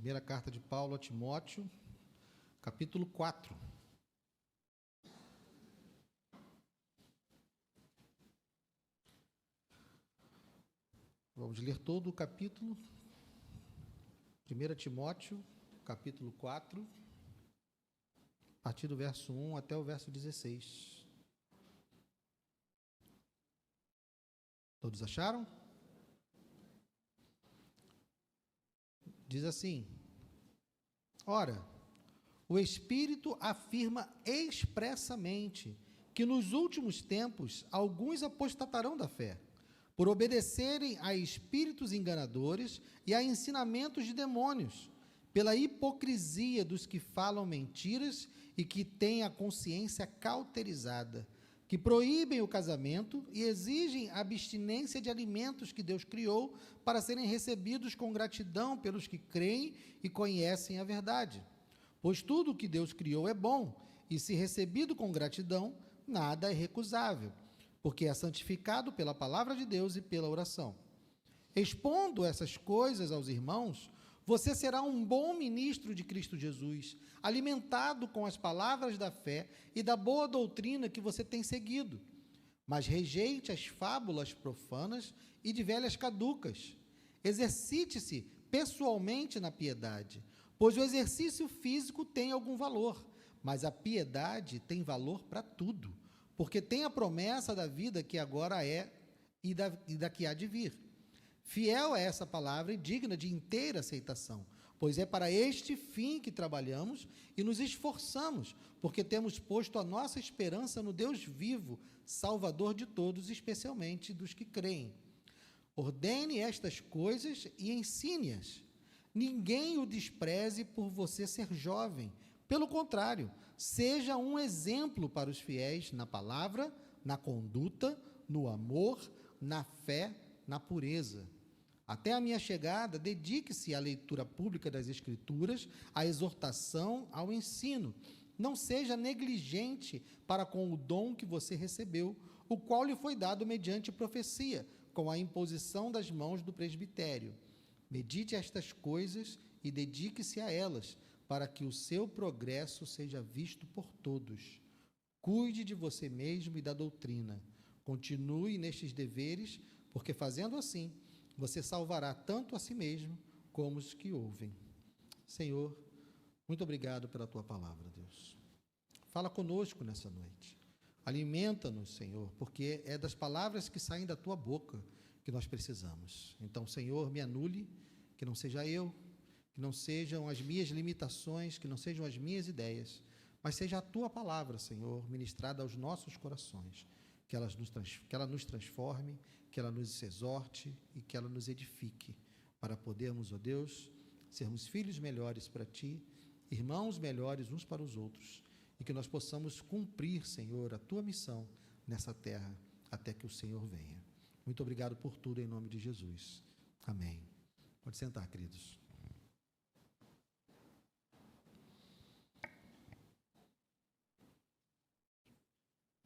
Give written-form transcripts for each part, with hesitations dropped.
Primeira carta de Paulo a Timóteo, capítulo 4. Vamos ler todo o capítulo. 1 Timóteo, capítulo 4, a partir do verso 1 até o verso 16. Todos acharam? Diz assim: Ora, o Espírito afirma expressamente que nos últimos tempos alguns apostatarão da fé, por obedecerem a espíritos enganadores e a ensinamentos de demônios, pela hipocrisia dos que falam mentiras e que têm a consciência cauterizada, que proíbem o casamento e exigem a abstinência de alimentos que Deus criou para serem recebidos com gratidão pelos que creem e conhecem a verdade. Pois tudo o que Deus criou é bom, e se recebido com gratidão, nada é recusável, porque é santificado pela palavra de Deus e pela oração. Expondo essas coisas aos irmãos, você será um bom ministro de Cristo Jesus, alimentado com as palavras da fé e da boa doutrina que você tem seguido. Mas rejeite as fábulas profanas e de velhas caducas. Exercite-se pessoalmente na piedade, pois o exercício físico tem algum valor, mas a piedade tem valor para tudo, porque tem a promessa da vida que agora é e da que há de vir. Fiel é essa palavra e digna de inteira aceitação, pois é para este fim que trabalhamos e nos esforçamos, porque temos posto a nossa esperança no Deus vivo, Salvador de todos, especialmente dos que creem. Ordene estas coisas e ensine-as. Ninguém o despreze por você ser jovem. Pelo contrário, seja um exemplo para os fiéis na palavra, na conduta, no amor, na fé, na pureza. Até a minha chegada, dedique-se à leitura pública das Escrituras, à exortação, ao ensino. Não seja negligente para com o dom que você recebeu, o qual lhe foi dado mediante profecia, com a imposição das mãos do presbitério. Medite estas coisas e dedique-se a elas, para que o seu progresso seja visto por todos. Cuide de você mesmo e da doutrina. Continue nestes deveres, porque fazendo assim, você salvará tanto a si mesmo como os que ouvem. Senhor, muito obrigado pela tua palavra, Deus. Fala conosco nessa noite. Alimenta-nos, Senhor, porque é das palavras que saem da tua boca que nós precisamos. Então, Senhor, me anule, que não seja eu, que não sejam as minhas limitações, que não sejam as minhas ideias, mas seja a tua palavra, Senhor, ministrada aos nossos corações, que ela nos transforme, que ela nos exorte e que ela nos edifique, para podermos, ó Deus, sermos filhos melhores para ti, irmãos melhores uns para os outros, e que nós possamos cumprir, Senhor, a tua missão nessa terra, até que o Senhor venha. Muito obrigado por tudo, em nome de Jesus. Amém. Pode sentar, queridos.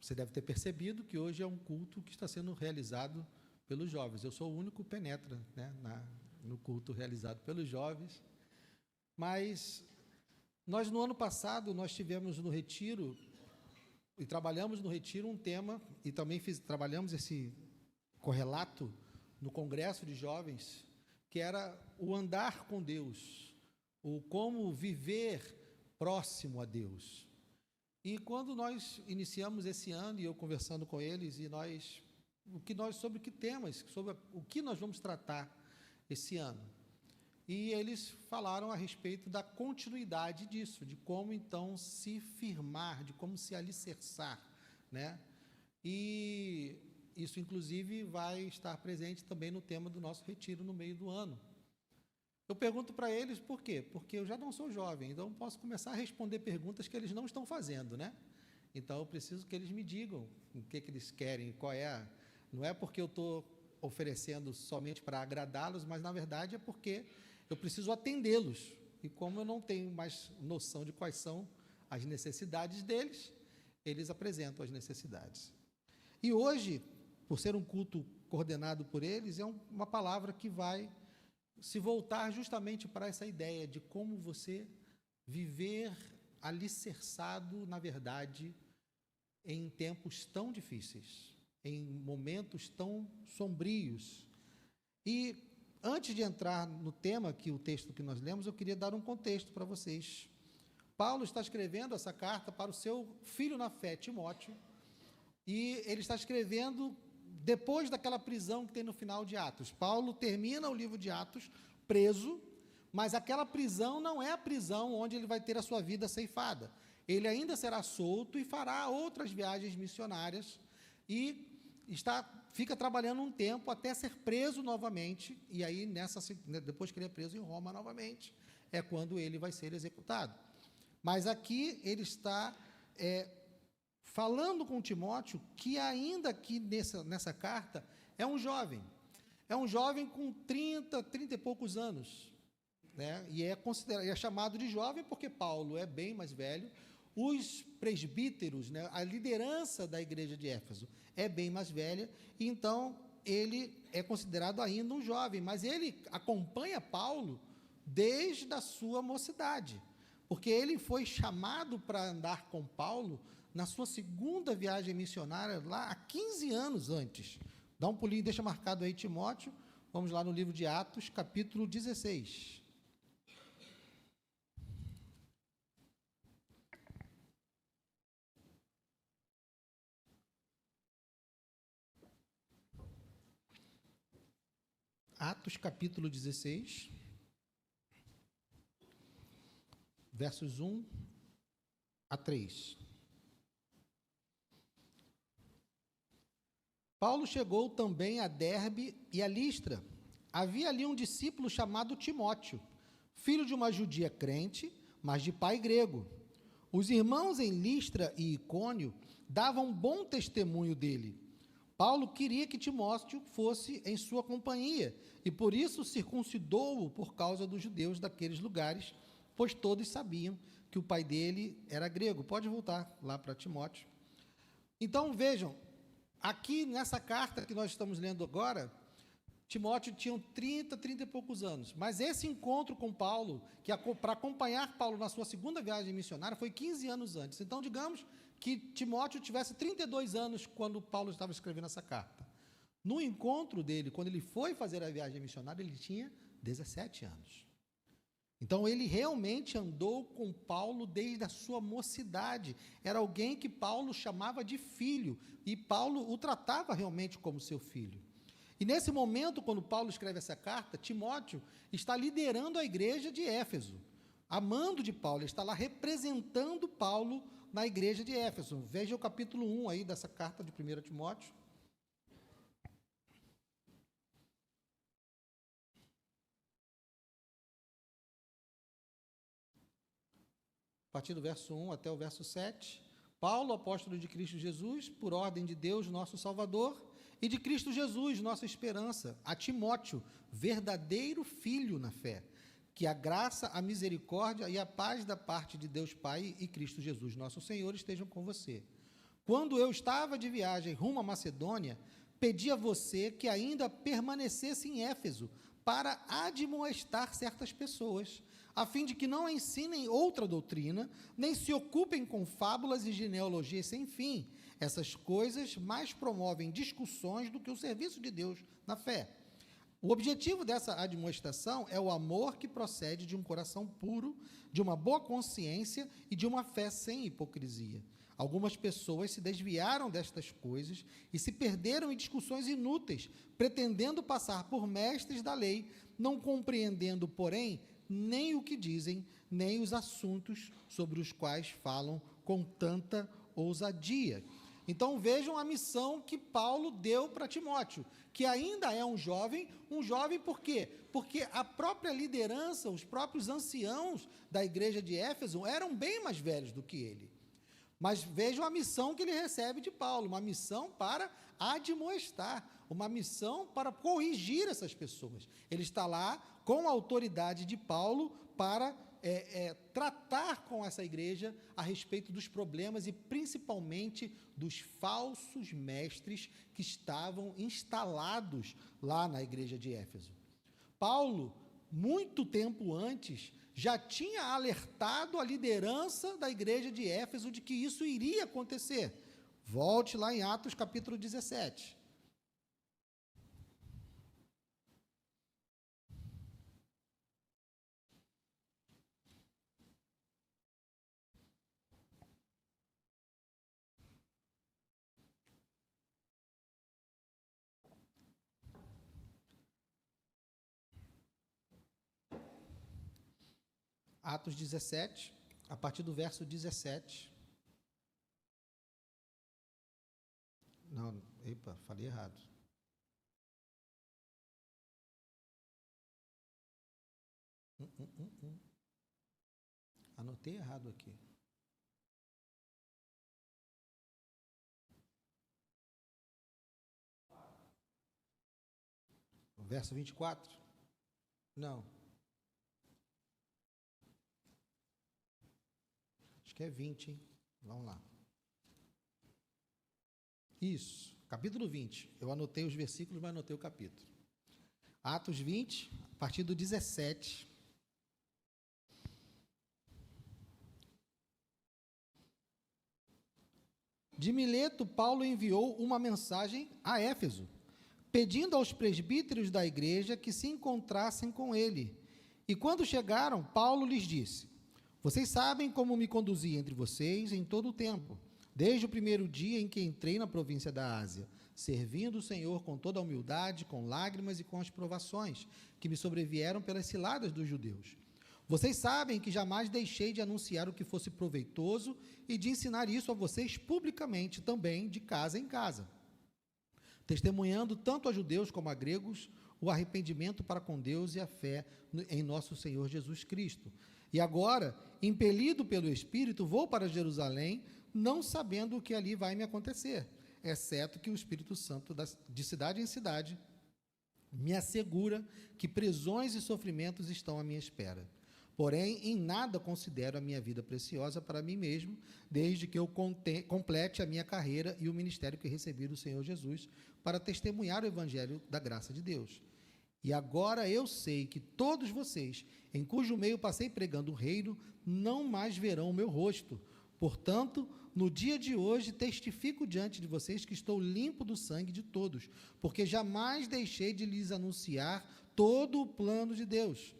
Você deve ter percebido que hoje é um culto que está sendo realizado pelos jovens. Eu sou o único penetra, né, no culto realizado pelos jovens. Mas nós, no ano passado, nós tivemos no retiro, e trabalhamos no retiro um tema, e também trabalhamos esse correlato no congresso de jovens, que era o andar com Deus, o como viver próximo a Deus. E quando nós iniciamos esse ano, e eu conversando com eles, e sobre o que temas, sobre o que nós vamos tratar esse ano. E eles falaram a respeito da continuidade disso, de como então se firmar, de como se alicerçar, né? E isso, inclusive, vai estar presente também no tema do nosso retiro no meio do ano. Eu pergunto para eles por quê? Porque eu já não sou jovem, então posso começar a responder perguntas que eles não estão fazendo, né? Então, eu preciso que eles me digam o que eles querem, não é porque eu estou oferecendo somente para agradá-los, mas, na verdade, é porque eu preciso atendê-los. E como eu não tenho mais noção de quais são as necessidades deles, eles apresentam as necessidades. E hoje, por ser um culto coordenado por eles, é uma palavra que vai se voltar justamente para essa ideia de como você viver alicerçado na verdade em tempos tão difíceis, em momentos tão sombrios. E antes de entrar no tema, que o texto que nós lemos, eu queria dar um contexto para vocês. Paulo está escrevendo essa carta para o seu filho na fé, Timóteo, e ele está escrevendo depois daquela prisão que tem no final de Atos. Paulo termina o livro de Atos preso, mas aquela prisão não é a prisão onde ele vai ter a sua vida ceifada. Ele ainda será solto e fará outras viagens missionárias e fica trabalhando um tempo até ser preso novamente, e aí, depois que ele é preso em Roma novamente, é quando ele vai ser executado. Mas aqui ele está falando com Timóteo, que ainda aqui nessa carta, é um jovem com 30 e poucos anos, né? E é chamado de jovem porque Paulo é bem mais velho, os presbíteros, né, a liderança da igreja de Éfeso é bem mais velha, então ele é considerado ainda um jovem, mas ele acompanha Paulo desde a sua mocidade, porque ele foi chamado para andar com Paulo na sua segunda viagem missionária, lá há 15 anos antes. Dá um pulinho, deixa marcado aí, Timóteo. Vamos lá no livro de Atos, capítulo 16. Atos, capítulo 16, versos 1 a 3. Paulo chegou também a Derbe e a Listra. Havia ali um discípulo chamado Timóteo, filho de uma judia crente, mas de pai grego. Os irmãos em Listra e Icônio davam bom testemunho dele. Paulo queria que Timóteo fosse em sua companhia, e por isso circuncidou-o por causa dos judeus daqueles lugares, pois todos sabiam que o pai dele era grego. Pode voltar lá para Timóteo. Então, vejam, aqui nessa carta que nós estamos lendo agora, Timóteo tinha 30 e poucos anos, mas esse encontro com Paulo, para acompanhar Paulo na sua segunda viagem missionária, foi 15 anos antes. Então, digamos que Timóteo tivesse 32 anos quando Paulo estava escrevendo essa carta. No encontro dele, quando ele foi fazer a viagem missionária, ele tinha 17 anos. Então, ele realmente andou com Paulo desde a sua mocidade. Era alguém que Paulo chamava de filho, e Paulo o tratava realmente como seu filho. E nesse momento, quando Paulo escreve essa carta, Timóteo está liderando a igreja de Éfeso, amando de Paulo, ele está lá representando Paulo na igreja de Éfeso. Veja o capítulo 1 aí dessa carta de 1 Timóteo. A partir do verso 1 até o verso 7. Paulo, apóstolo de Cristo Jesus, por ordem de Deus, nosso Salvador, e de Cristo Jesus, nossa esperança, a Timóteo, verdadeiro filho na fé, que a graça, a misericórdia e a paz da parte de Deus Pai e Cristo Jesus, nosso Senhor, estejam com você. Quando eu estava de viagem rumo à Macedônia, pedi a você que ainda permanecesse em Éfeso para admoestar certas pessoas, a fim de que não ensinem outra doutrina, nem se ocupem com fábulas e genealogias sem fim. Essas coisas mais promovem discussões do que o serviço de Deus na fé. O objetivo dessa admoestação é o amor que procede de um coração puro, de uma boa consciência e de uma fé sem hipocrisia. Algumas pessoas se desviaram destas coisas e se perderam em discussões inúteis, pretendendo passar por mestres da lei, não compreendendo, porém, nem o que dizem, nem os assuntos sobre os quais falam com tanta ousadia. Então, vejam a missão que Paulo deu para Timóteo, que ainda é um jovem por quê? Porque a própria liderança, os próprios anciãos da igreja de Éfeso eram bem mais velhos do que ele. Mas vejam a missão que ele recebe de Paulo, uma missão para admoestar, uma missão para corrigir essas pessoas. Ele está lá com a autoridade de Paulo para tratar com essa igreja a respeito dos problemas e principalmente dos falsos mestres que estavam instalados lá na igreja de Éfeso. Paulo muito tempo antes, já tinha alertado a liderança da igreja de Éfeso de que isso iria acontecer. Volte lá em Atos capítulo 17. Atos 17, a partir do verso 17. Não, epa, falei errado. Anotei errado aqui. O verso 24? Não. Acho que é 20, hein? Vamos lá. Isso, capítulo 20. Eu anotei os versículos, mas anotei o capítulo. Atos 20, a partir do 17. De Mileto, Paulo enviou uma mensagem a Éfeso, pedindo aos presbíteros da igreja que se encontrassem com ele. E quando chegaram, Paulo lhes disse: vocês sabem como me conduzi entre vocês em todo o tempo, desde o primeiro dia em que entrei na província da Ásia, servindo o Senhor com toda a humildade, com lágrimas e com as provações que me sobrevieram pelas ciladas dos judeus. Vocês sabem que jamais deixei de anunciar o que fosse proveitoso e de ensinar isso a vocês publicamente também, de casa em casa, testemunhando tanto a judeus como a gregos o arrependimento para com Deus e a fé em nosso Senhor Jesus Cristo. E agora, impelido pelo Espírito, vou para Jerusalém, não sabendo o que ali vai me acontecer, exceto que o Espírito Santo, de cidade em cidade, me assegura que prisões e sofrimentos estão à minha espera. Porém, em nada considero a minha vida preciosa para mim mesmo, desde que eu complete a minha carreira e o ministério que recebi do Senhor Jesus, para testemunhar o evangelho da graça de Deus. E agora eu sei que todos vocês, em cujo meio passei pregando o reino, não mais verão o meu rosto. Portanto, no dia de hoje, testifico diante de vocês que estou limpo do sangue de todos, porque jamais deixei de lhes anunciar todo o plano de Deus.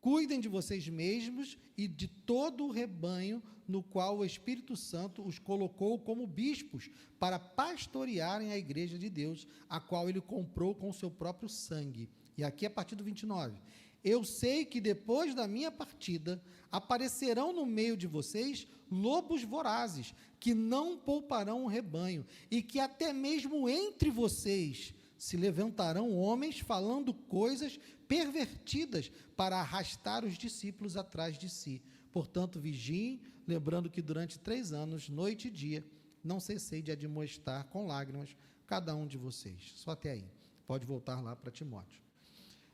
Cuidem de vocês mesmos e de todo o rebanho no qual o Espírito Santo os colocou como bispos para pastorearem a igreja de Deus, a qual ele comprou com o seu próprio sangue. E aqui a partir do 29. Eu sei que depois da minha partida aparecerão no meio de vocês lobos vorazes, que não pouparão o rebanho, e que até mesmo entre vocês se levantarão homens falando coisas pervertidas para arrastar os discípulos atrás de si. Portanto, vigiem, lembrando que durante 3 anos, noite e dia, não cessei de admoestar com lágrimas cada um de vocês. Só até aí. Pode voltar lá para Timóteo.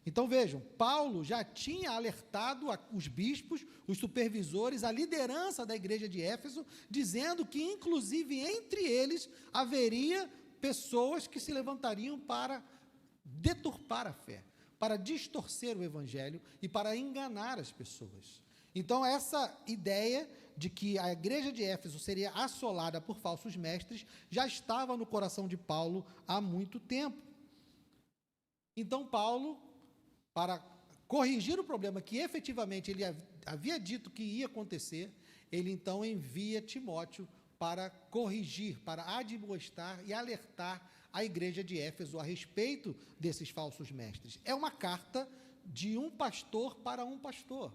Então, vejam, Paulo já tinha alertado os bispos, os supervisores, a liderança da igreja de Éfeso, dizendo que, inclusive, entre eles, haveria pessoas que se levantariam para deturpar a fé, para distorcer o evangelho e para enganar as pessoas. Então, essa ideia de que a igreja de Éfeso seria assolada por falsos mestres já estava no coração de Paulo há muito tempo. Então, Paulo, para corrigir o problema que efetivamente ele havia dito que ia acontecer, ele então envia Timóteo para corrigir, para admoestar e alertar a igreja de Éfeso a respeito desses falsos mestres. É uma carta de um pastor para um pastor.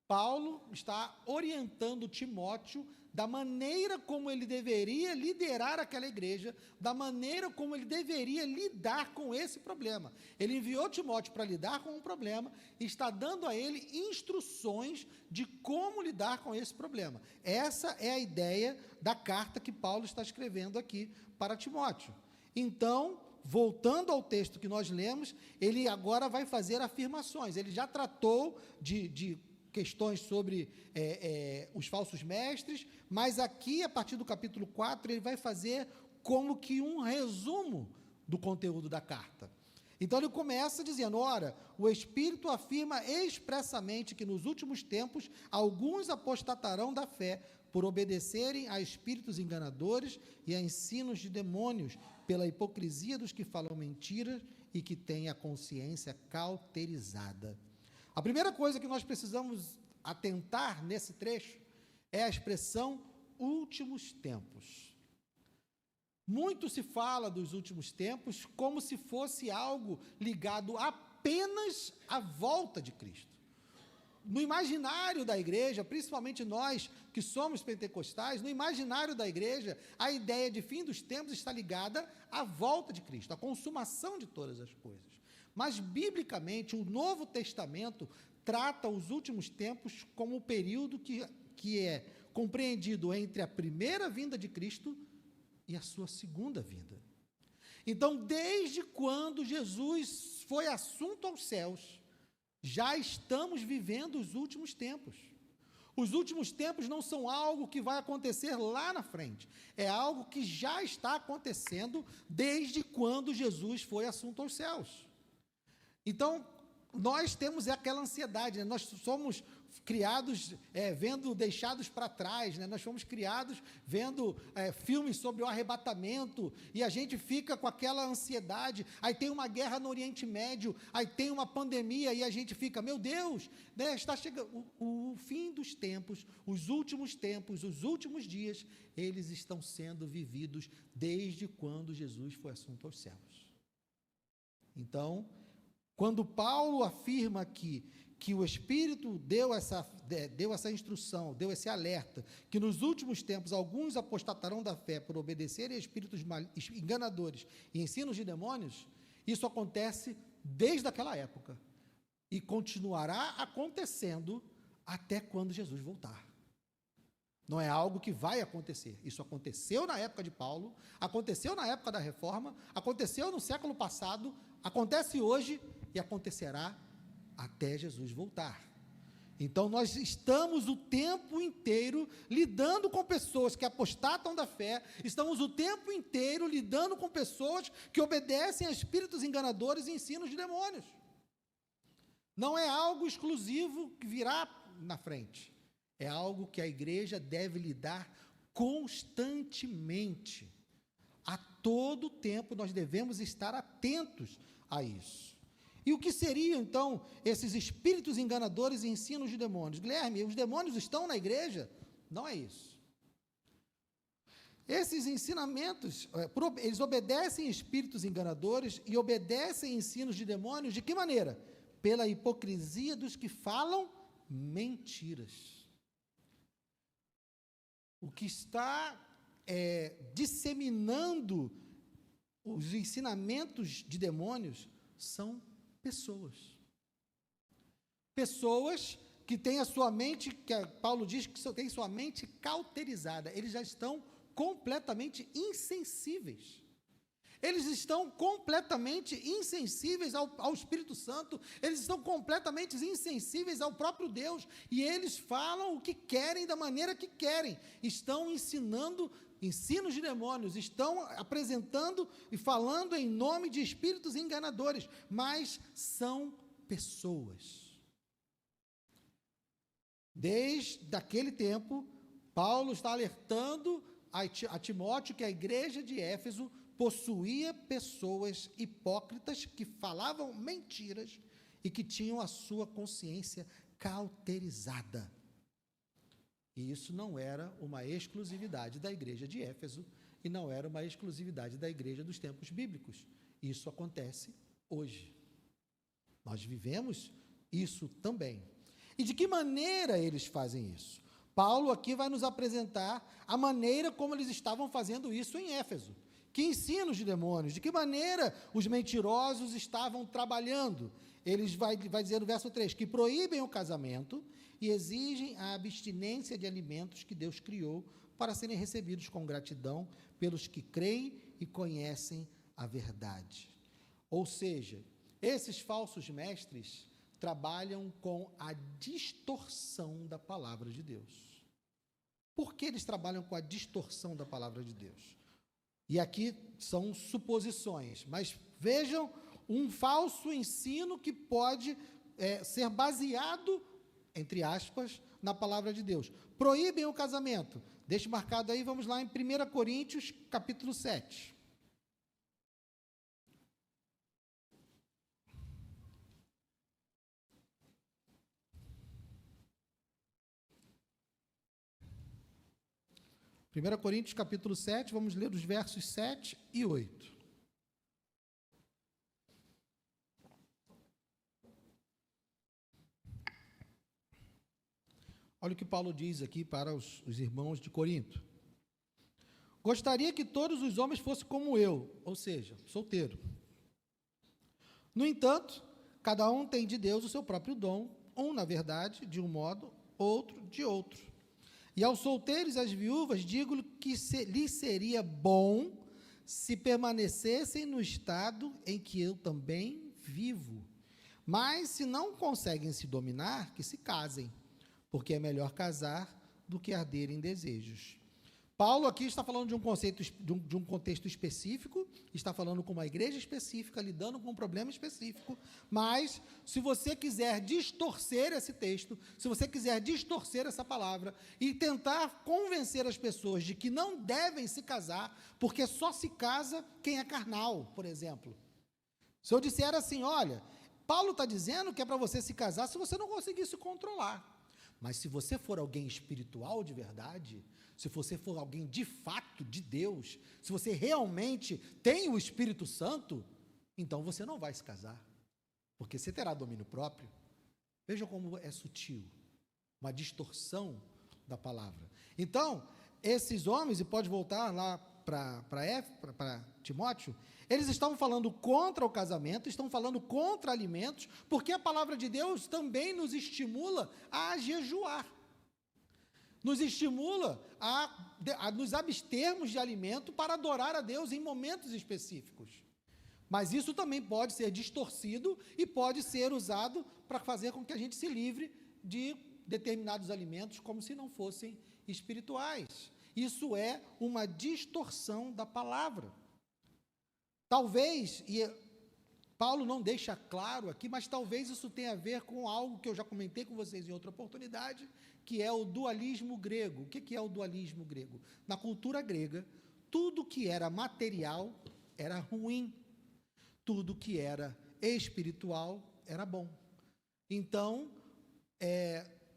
Paulo está orientando Timóteo da maneira como ele deveria liderar aquela igreja, da maneira como ele deveria lidar com esse problema. Ele enviou Timóteo para lidar com um problema e está dando a ele instruções de como lidar com esse problema. Essa é a ideia da carta que Paulo está escrevendo aqui para Timóteo. Então, voltando ao texto que nós lemos, ele agora vai fazer afirmações. Ele já tratou de questões sobre os falsos mestres, mas aqui, a partir do capítulo 4, ele vai fazer como que um resumo do conteúdo da carta. Então ele começa dizendo, ora, o Espírito afirma expressamente que nos últimos tempos alguns apostatarão da fé por obedecerem a espíritos enganadores e a ensinos de demônios, pela hipocrisia dos que falam mentiras e que têm a consciência cauterizada. A primeira coisa que nós precisamos atentar nesse trecho é a expressão últimos tempos. Muito se fala dos últimos tempos como se fosse algo ligado apenas à volta de Cristo. No imaginário da igreja, principalmente nós que somos pentecostais, no imaginário da igreja, a ideia de fim dos tempos está ligada à volta de Cristo, à consumação de todas as coisas. Mas, biblicamente, o Novo Testamento trata os últimos tempos como o período que é compreendido entre a primeira vinda de Cristo e a sua segunda vinda. Então, desde quando Jesus foi assunto aos céus, já estamos vivendo os últimos tempos. Os últimos tempos não são algo que vai acontecer lá na frente, é algo que já está acontecendo desde quando Jesus foi assunto aos céus. Então, nós temos aquela ansiedade, né? Nós somos criados deixados para trás, né? Nós fomos criados vendo filmes sobre o arrebatamento, e a gente fica com aquela ansiedade, aí tem uma guerra no Oriente Médio, aí tem uma pandemia, e a gente fica, meu Deus, né? Está chegando o fim dos tempos, os últimos dias, eles estão sendo vividos desde quando Jesus foi assunto aos céus. Então, quando Paulo afirma que o Espírito deu essa instrução, deu esse alerta, que nos últimos tempos alguns apostatarão da fé por obedecerem a espíritos enganadores e ensinos de demônios, isso acontece desde aquela época e continuará acontecendo até quando Jesus voltar. Não é algo que vai acontecer. Isso aconteceu na época de Paulo, aconteceu na época da Reforma, aconteceu no século passado, acontece hoje e acontecerá até Jesus voltar. Então, nós estamos o tempo inteiro lidando com pessoas que apostatam da fé, estamos o tempo inteiro lidando com pessoas que obedecem a espíritos enganadores e ensinos de demônios. Não é algo exclusivo que virá na frente, é algo que a igreja deve lidar constantemente. A todo tempo nós devemos estar atentos a isso. E o que seriam, então, esses espíritos enganadores e ensinos de demônios? Guilherme, os demônios estão na igreja? Não é isso. Esses ensinamentos, eles obedecem espíritos enganadores e obedecem ensinos de demônios de que maneira? Pela hipocrisia dos que falam mentiras. O que está disseminando os ensinamentos de demônios são pessoas. Pessoas que têm a sua mente, que Paulo diz que tem sua mente cauterizada, eles já estão completamente insensíveis. Eles estão completamente insensíveis ao Espírito Santo, eles estão completamente insensíveis ao próprio Deus, e eles falam o que querem, da maneira que querem, estão ensinando ensinos de demônios, estão apresentando e falando em nome de espíritos enganadores, mas são pessoas. Desde aquele tempo, Paulo está alertando a Timóteo que a igreja de Éfeso possuía pessoas hipócritas que falavam mentiras e que tinham a sua consciência cauterizada. E isso não era uma exclusividade da igreja de Éfeso e não era uma exclusividade da igreja dos tempos bíblicos. Isso acontece hoje. Nós vivemos isso também. E de que maneira eles fazem isso? Paulo aqui vai nos apresentar a maneira como eles estavam fazendo isso em Éfeso. Que ensinos de demônios, de que maneira os mentirosos estavam trabalhando. Eles vai dizer no verso 3, que proíbem o casamento e exigem a abstinência de alimentos que Deus criou para serem recebidos com gratidão pelos que creem e conhecem a verdade. Ou seja, esses falsos mestres trabalham com a distorção da palavra de Deus. Por que eles trabalham com a distorção da palavra de Deus? E aqui são suposições, mas vejam um falso ensino que pode ser baseado, entre aspas, na palavra de Deus. Proíbem o casamento. Deixa marcado aí, vamos lá em 1 Coríntios, capítulo 7. Primeira Coríntios, capítulo 7, vamos ler os versos 7 e 8. Olha o que Paulo diz aqui para os irmãos de Corinto. Gostaria que todos os homens fossem como eu, ou seja, solteiro. No entanto, cada um tem de Deus o seu próprio dom, um, na verdade, de um modo, outro, de outro. E aos solteiros e às viúvas, digo que lhes seria bom se permanecessem no estado em que eu também vivo. Mas, se não conseguem se dominar, que se casem, porque é melhor casar do que arder em desejos. Paulo aqui está falando de um conceito, de um contexto específico, está falando com uma igreja específica, lidando com um problema específico, mas se você quiser distorcer esse texto, se você quiser distorcer essa palavra e tentar convencer as pessoas de que não devem se casar, porque só se casa quem é carnal, por exemplo. Se eu disser assim, olha, Paulo está dizendo que é para você se casar se você não conseguir se controlar. Mas se você for alguém espiritual de verdade, se você for alguém de fato de Deus, se você realmente tem o Espírito Santo, então você não vai se casar, porque você terá domínio próprio. Veja como é sutil, uma distorção da palavra. Então, esses homens, e pode voltar lá para Timóteo, eles estavam falando contra o casamento, estão falando contra alimentos, porque a palavra de Deus também nos estimula a jejuar, nos estimula a nos abstermos de alimento para adorar a Deus em momentos específicos. Mas isso também pode ser distorcido e pode ser usado para fazer com que a gente se livre de determinados alimentos como se não fossem espirituais. Isso é uma distorção da palavra. Talvez, e Paulo não deixa claro aqui, mas talvez isso tenha a ver com algo que eu já comentei com vocês em outra oportunidade, que é o dualismo grego. O que é o dualismo grego? Na cultura grega, tudo que era material era ruim, tudo que era espiritual era bom. Então,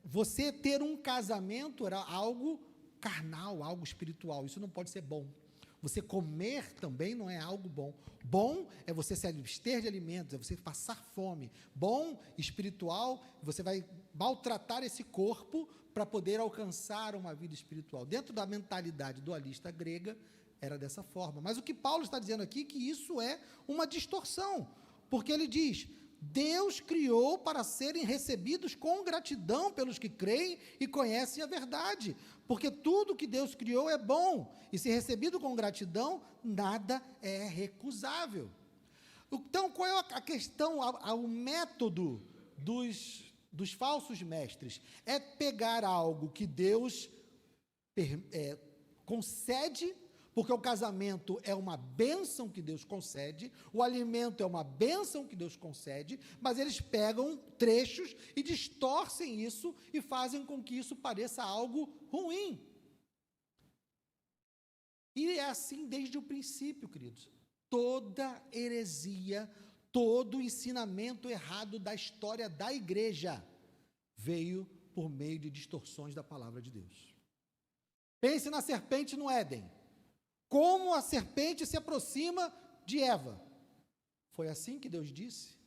você ter um casamento era algo carnal, algo espiritual, isso não pode ser bom. Você comer também não é algo bom. Bom é você se abster de alimentos, é você passar fome. Bom, espiritual, você vai maltratar esse corpo para poder alcançar uma vida espiritual. Dentro da mentalidade dualista grega, era dessa forma. Mas o que Paulo está dizendo aqui é que isso é uma distorção, porque ele diz: Deus criou para serem recebidos com gratidão pelos que creem e conhecem a verdade, porque tudo que Deus criou é bom, e se recebido com gratidão, nada é recusável. Então, qual é a questão, o método dos falsos mestres? É pegar algo que Deus concede, porque o casamento é uma bênção que Deus concede, o alimento é uma bênção que Deus concede, mas eles pegam trechos e distorcem isso e fazem com que isso pareça algo ruim. E é assim desde o princípio, queridos. Toda heresia, todo ensinamento errado da história da igreja veio por meio de distorções da palavra de Deus. Pense na serpente no Éden. Como a serpente se aproxima de Eva. Foi assim que Deus disse: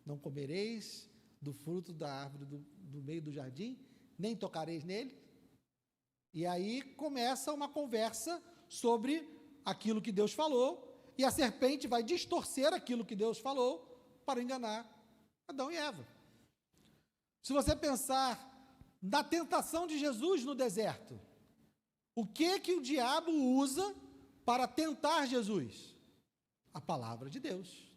não comereis do fruto da árvore do meio do jardim, nem tocareis nele. E aí começa uma conversa sobre aquilo que Deus falou, e a serpente vai distorcer aquilo que Deus falou para enganar Adão e Eva. Se você pensar na tentação de Jesus no deserto, o que o diabo usa para tentar Jesus? A palavra de Deus.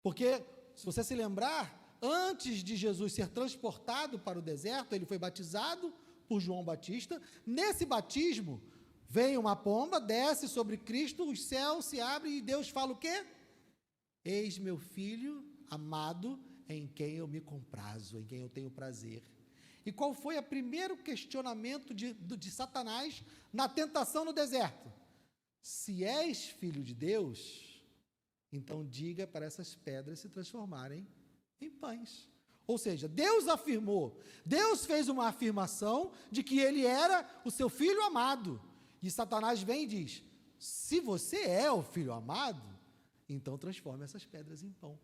Porque, se você se lembrar, antes de Jesus ser transportado para o deserto, ele foi batizado por João Batista. Nesse batismo, vem uma pomba, desce sobre Cristo, os céus se abrem e Deus fala o quê? Eis meu filho amado, em quem eu me comprazo, em quem eu tenho prazer. E qual foi o primeiro questionamento de Satanás na tentação no deserto? Se és filho de Deus, então diga para essas pedras se transformarem em pães. Ou seja, Deus afirmou, Deus fez uma afirmação de que ele era o seu filho amado. E Satanás vem e diz, se você é o filho amado, então transforme essas pedras em pão.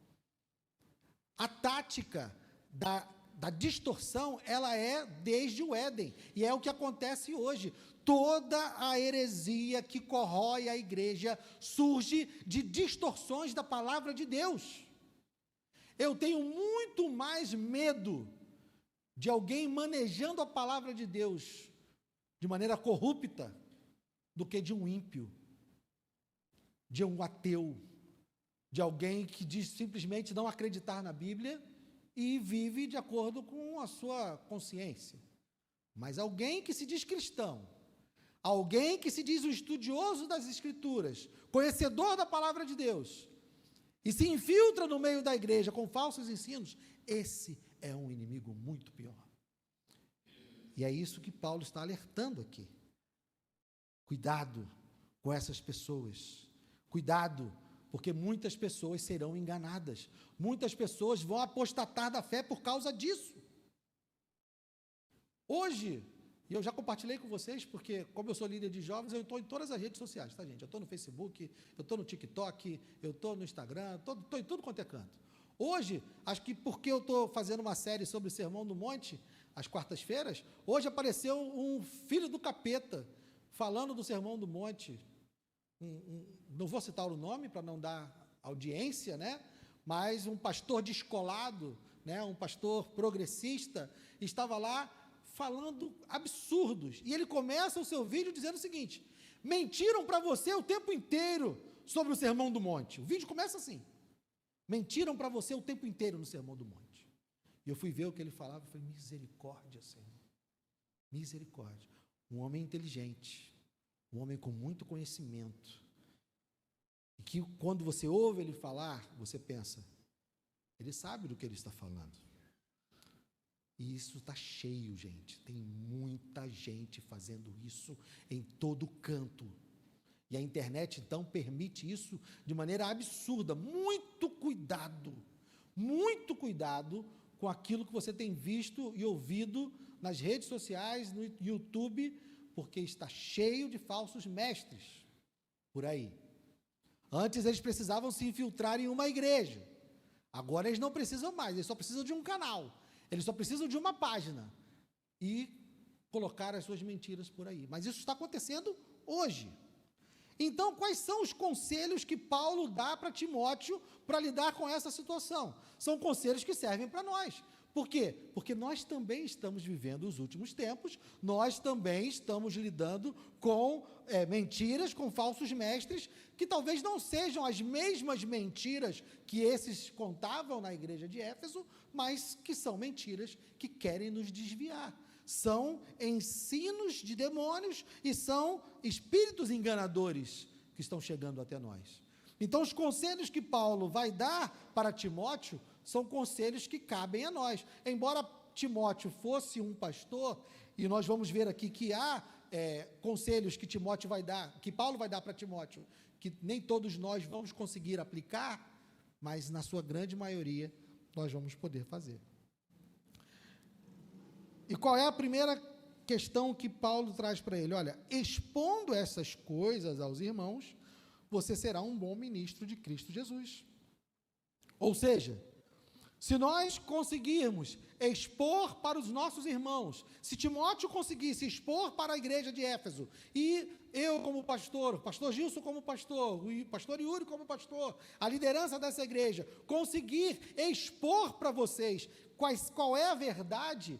A tática da distorção, ela é desde o Éden, e é o que acontece hoje. Toda a heresia que corrói a igreja surge de distorções da palavra de Deus. Eu tenho muito mais medo de alguém manejando a palavra de Deus de maneira corrupta do que de um ímpio, de um ateu, de alguém que diz simplesmente não acreditar na Bíblia e vive de acordo com a sua consciência. Mas alguém que se diz cristão, alguém que se diz um estudioso das Escrituras, conhecedor da palavra de Deus, e se infiltra no meio da igreja com falsos ensinos, esse é um inimigo muito pior. E é isso que Paulo está alertando aqui. Cuidado com essas pessoas. Cuidado, porque muitas pessoas serão enganadas. Muitas pessoas vão apostatar da fé por causa disso. Hoje, e eu já compartilhei com vocês, porque como eu sou líder de jovens, eu estou em todas as redes sociais, tá, gente? Eu estou no Facebook, eu estou no TikTok, eu estou no Instagram, estou em tudo quanto é canto. Hoje, acho que porque eu estou fazendo uma série sobre o Sermão do Monte, às quartas-feiras, hoje apareceu um filho do capeta, falando do Sermão do Monte. Não vou citar o nome para não dar audiência, né? Mas um pastor descolado, né? Um pastor progressista, estava lá falando absurdos. E ele começa o seu vídeo dizendo o seguinte: mentiram para você o tempo inteiro sobre o Sermão do Monte. O vídeo começa assim: mentiram para você o tempo inteiro no Sermão do Monte. E eu fui ver o que ele falava e falei: misericórdia, Senhor. Misericórdia. Um homem inteligente, um homem com muito conhecimento. E que quando você ouve ele falar, você pensa, ele sabe do que ele está falando. E isso está cheio, gente. Tem muita gente fazendo isso em todo canto. E a internet, então, permite isso de maneira absurda. Muito cuidado com aquilo que você tem visto e ouvido nas redes sociais, no YouTube, porque está cheio de falsos mestres por aí. Antes eles precisavam se infiltrar em uma igreja. Agora eles não precisam mais, eles só precisam de um canal. Eles só precisam de uma página e colocar as suas mentiras por aí. Mas isso está acontecendo hoje. Então, quais são os conselhos que Paulo dá para Timóteo para lidar com essa situação? São conselhos que servem para nós. Por quê? Porque nós também estamos vivendo os últimos tempos, nós também estamos lidando com mentiras, com falsos mestres, que talvez não sejam as mesmas mentiras que esses contavam na igreja de Éfeso, mas que são mentiras que querem nos desviar. São ensinos de demônios e são espíritos enganadores que estão chegando até nós. Então, os conselhos que Paulo vai dar para Timóteo são conselhos que cabem a nós. Embora Timóteo fosse um pastor, e nós vamos ver aqui que há conselhos que Timóteo vai dar, que Paulo vai dar para Timóteo, que nem todos nós vamos conseguir aplicar, mas na sua grande maioria nós vamos poder fazer. E qual é a primeira questão que Paulo traz para ele? Olha, expondo essas coisas aos irmãos, você será um bom ministro de Cristo Jesus. Ou seja, se nós conseguirmos expor para os nossos irmãos, se Timóteo conseguisse expor para a igreja de Éfeso, e eu como pastor, pastor Gilson como pastor, e pastor Yuri como pastor, a liderança dessa igreja, conseguir expor para vocês qual é a verdade,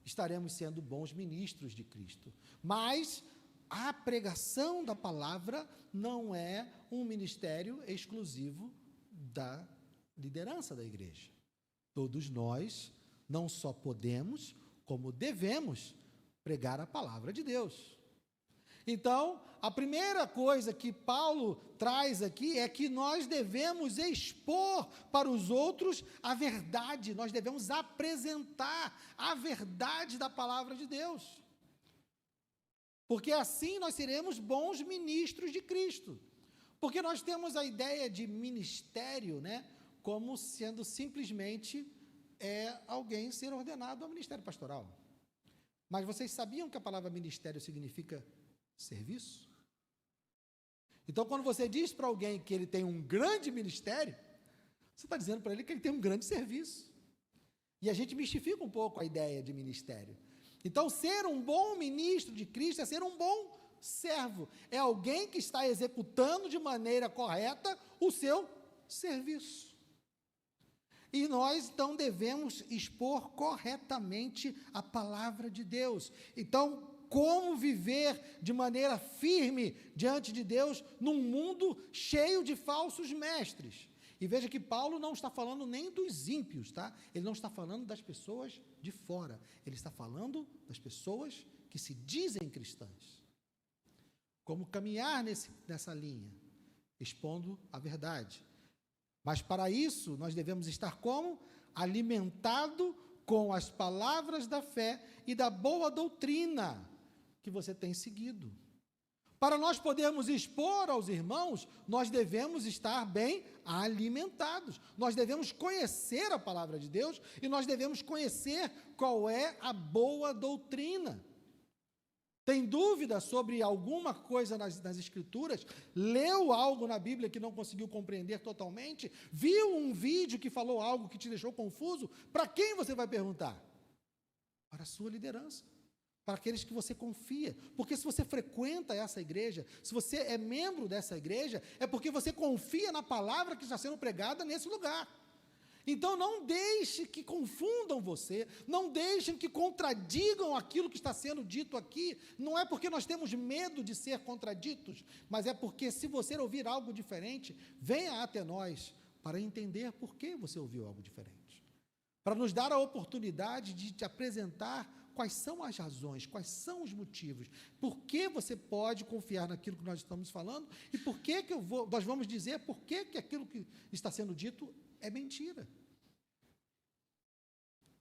estaremos sendo bons ministros de Cristo. Mas a pregação da palavra não é um ministério exclusivo da liderança da igreja. Todos nós não só podemos, como devemos pregar a palavra de Deus. Então, a primeira coisa que Paulo traz aqui é que nós devemos expor para os outros a verdade, nós devemos apresentar a verdade da palavra de Deus. Porque assim nós seremos bons ministros de Cristo. Porque nós temos a ideia de ministério, né, como sendo simplesmente alguém ser ordenado ao ministério pastoral. Mas vocês sabiam que a palavra ministério significa serviço? Então, quando você diz para alguém que ele tem um grande ministério, você está dizendo para ele que ele tem um grande serviço. E a gente mistifica um pouco a ideia de ministério. Então, ser um bom ministro de Cristo é ser um bom servo. É alguém que está executando de maneira correta o seu serviço. E nós, então, devemos expor corretamente a palavra de Deus. Então, como viver de maneira firme diante de Deus num mundo cheio de falsos mestres? E veja que Paulo não está falando nem dos ímpios, tá? Ele não está falando das pessoas de fora. Ele está falando das pessoas que se dizem cristãs. Como caminhar nessa linha? Expondo a verdade. Mas para isso, nós devemos estar como? Alimentado com as palavras da fé e da boa doutrina que você tem seguido. Para nós podermos expor aos irmãos, nós devemos estar bem alimentados. Nós devemos conhecer a palavra de Deus e nós devemos conhecer qual é a boa doutrina. Tem dúvida sobre alguma coisa nas Escrituras? Leu algo na Bíblia que não conseguiu compreender totalmente? Viu um vídeo que falou algo que te deixou confuso? Para quem você vai perguntar? Para a sua liderança. Para aqueles que você confia. Porque se você frequenta essa igreja, se você é membro dessa igreja, é porque você confia na palavra que está sendo pregada nesse lugar. Então, não deixe que confundam você, não deixem que contradigam aquilo que está sendo dito aqui. Não é porque nós temos medo de ser contraditos, mas é porque se você ouvir algo diferente, venha até nós para entender por que você ouviu algo diferente. Para nos dar a oportunidade de te apresentar quais são as razões, quais são os motivos, por que você pode confiar naquilo que nós estamos falando e por que nós vamos dizer por que aquilo que está sendo dito é mentira.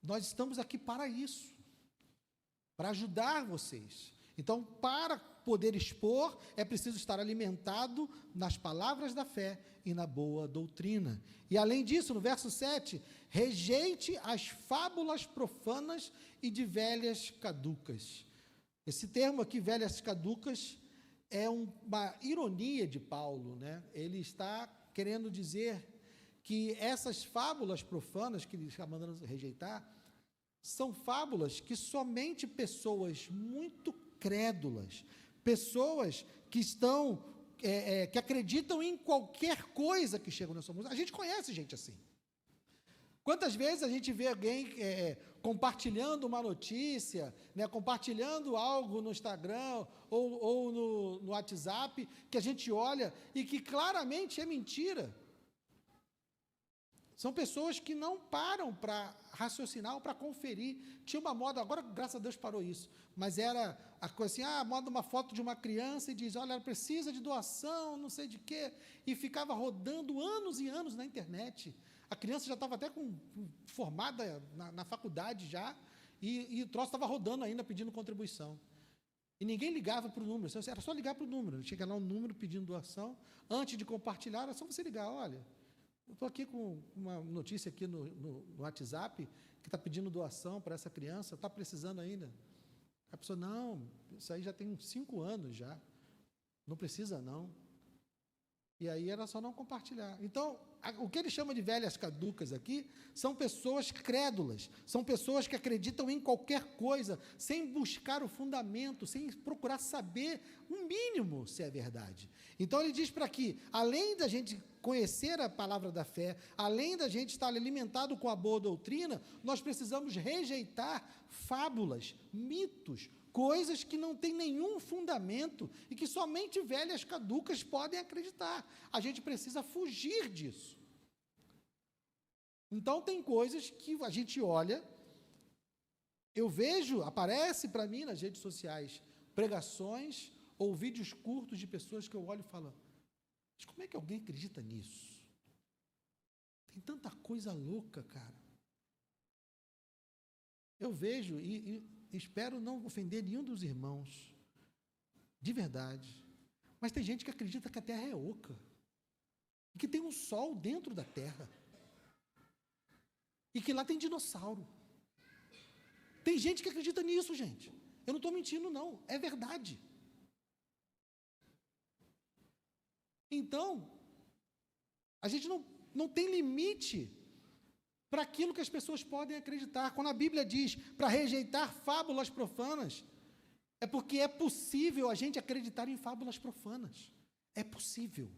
Nós estamos aqui para isso, para ajudar vocês. Então, para poder expor, é preciso estar alimentado nas palavras da fé e na boa doutrina. E além disso, no verso 7, rejeite as fábulas profanas e de velhas caducas. Esse termo aqui, velhas caducas, é uma ironia de Paulo, né? Ele está querendo dizer que essas fábulas profanas que ele está mandando rejeitar, são fábulas que somente pessoas muito crédulas, pessoas que estão, que acreditam em qualquer coisa que chega na sua música. A gente conhece gente assim. Quantas vezes a gente vê alguém compartilhando uma notícia, né, compartilhando algo no Instagram ou no WhatsApp, que a gente olha e que claramente é mentira. São pessoas que não param para raciocinar ou para conferir. Tinha uma moda, agora graças a Deus parou isso, mas era a coisa assim, moda uma foto de uma criança e diz, olha, ela precisa de doação, não sei de quê, e ficava rodando anos e anos na internet. A criança já estava até formada na faculdade já, e o troço estava rodando ainda pedindo contribuição. E ninguém ligava para o número, era só ligar para o número, chega lá um número pedindo doação, antes de compartilhar, era só você ligar, olha, eu estou aqui com uma notícia aqui no WhatsApp, que está pedindo doação para essa criança, está precisando ainda. A pessoa, não, isso aí já tem uns 5 anos já, não precisa não. E aí era só não compartilhar. Então, o que ele chama de velhas caducas aqui, são pessoas crédulas, são pessoas que acreditam em qualquer coisa, sem buscar o fundamento, sem procurar saber o mínimo se é verdade. Então ele diz para que, além da gente conhecer a palavra da fé, além da gente estar alimentado com a boa doutrina, nós precisamos rejeitar fábulas, mitos, coisas que não têm nenhum fundamento e que somente velhas caducas podem acreditar. A gente precisa fugir disso. Então, tem coisas que a gente olha, eu vejo, aparece para mim nas redes sociais, pregações ou vídeos curtos de pessoas que eu olho e falo, mas como é que alguém acredita nisso? Tem tanta coisa louca, cara. Eu vejo e espero não ofender nenhum dos irmãos, de verdade, mas tem gente que acredita que a Terra é oca, e que tem um sol dentro da Terra, e que lá tem dinossauro. Tem gente que acredita nisso, gente. Eu não estou mentindo, não. É verdade. Então, a gente não tem limite para aquilo que as pessoas podem acreditar. Quando a Bíblia diz para rejeitar fábulas profanas, é porque é possível a gente acreditar em fábulas profanas. É possível.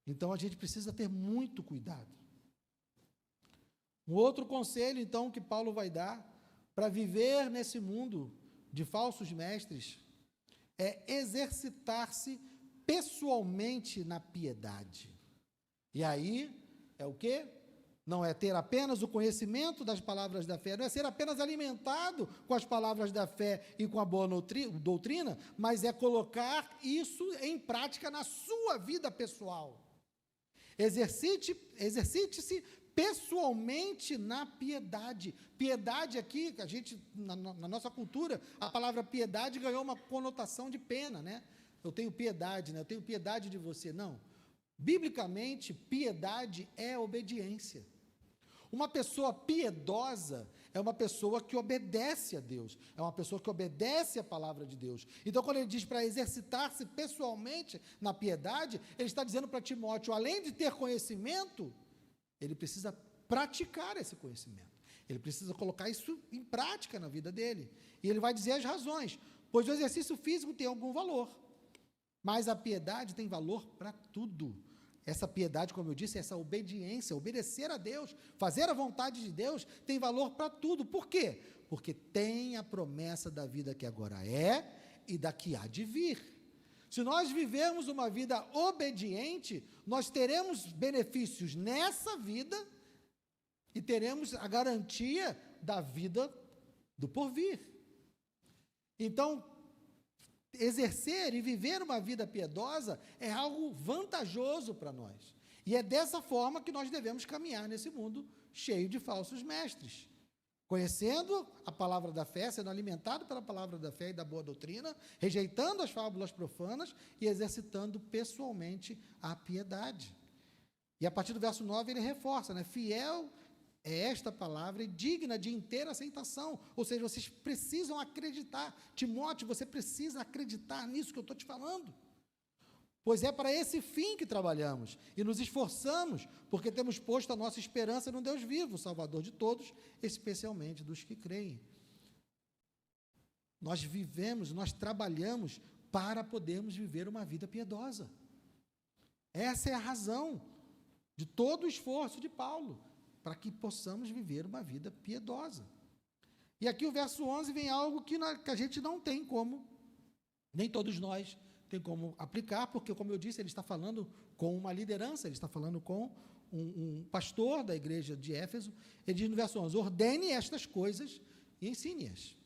Então, a gente precisa ter muito cuidado. Um outro conselho, então, que Paulo vai dar para viver nesse mundo de falsos mestres é exercitar-se pessoalmente na piedade. E aí, é o quê? Não é ter apenas o conhecimento das palavras da fé, não é ser apenas alimentado com as palavras da fé e com a boa doutrina, mas é colocar isso em prática na sua vida pessoal. Exercite-se pessoalmente na piedade. Piedade aqui, a gente, na nossa cultura, a palavra piedade ganhou uma conotação de pena, né? Eu tenho piedade, né? Eu tenho piedade de você. Não. Biblicamente, piedade é obediência. Uma pessoa piedosa é uma pessoa que obedece a Deus, é uma pessoa que obedece a palavra de Deus. Então, quando ele diz para exercitar-se pessoalmente na piedade, ele está dizendo para Timóteo, além de ter conhecimento, ele precisa praticar esse conhecimento. Ele precisa colocar isso em prática na vida dele. E ele vai dizer as razões, pois o exercício físico tem algum valor, mas a piedade tem valor para tudo. Essa piedade, como eu disse, essa obediência, obedecer a Deus, fazer a vontade de Deus, tem valor para tudo. Por quê? Porque tem a promessa da vida que agora é e da que há de vir. Se nós vivermos uma vida obediente, nós teremos benefícios nessa vida e teremos a garantia da vida do porvir. Então, exercer e viver uma vida piedosa é algo vantajoso para nós. E é dessa forma que nós devemos caminhar nesse mundo cheio de falsos mestres. Conhecendo a palavra da fé, sendo alimentado pela palavra da fé e da boa doutrina, rejeitando as fábulas profanas e exercitando pessoalmente a piedade. E a partir do verso 9 ele reforça, né? Fiel é esta palavra e digna de inteira aceitação. Ou seja, vocês precisam acreditar. Timóteo, você precisa acreditar nisso que eu estou te falando. Pois é para esse fim que trabalhamos e nos esforçamos, porque temos posto a nossa esperança no Deus vivo, Salvador de todos, especialmente dos que creem. Nós vivemos, nós trabalhamos para podermos viver uma vida piedosa. Essa é a razão de todo o esforço de Paulo, para que possamos viver uma vida piedosa. E aqui o verso 11 vem algo que a gente não tem como, nem todos nós tem como aplicar, porque, como eu disse, ele está falando com uma liderança, ele está falando com um pastor da igreja de Éfeso. Ele diz no verso 11, ordene estas coisas e ensine-as.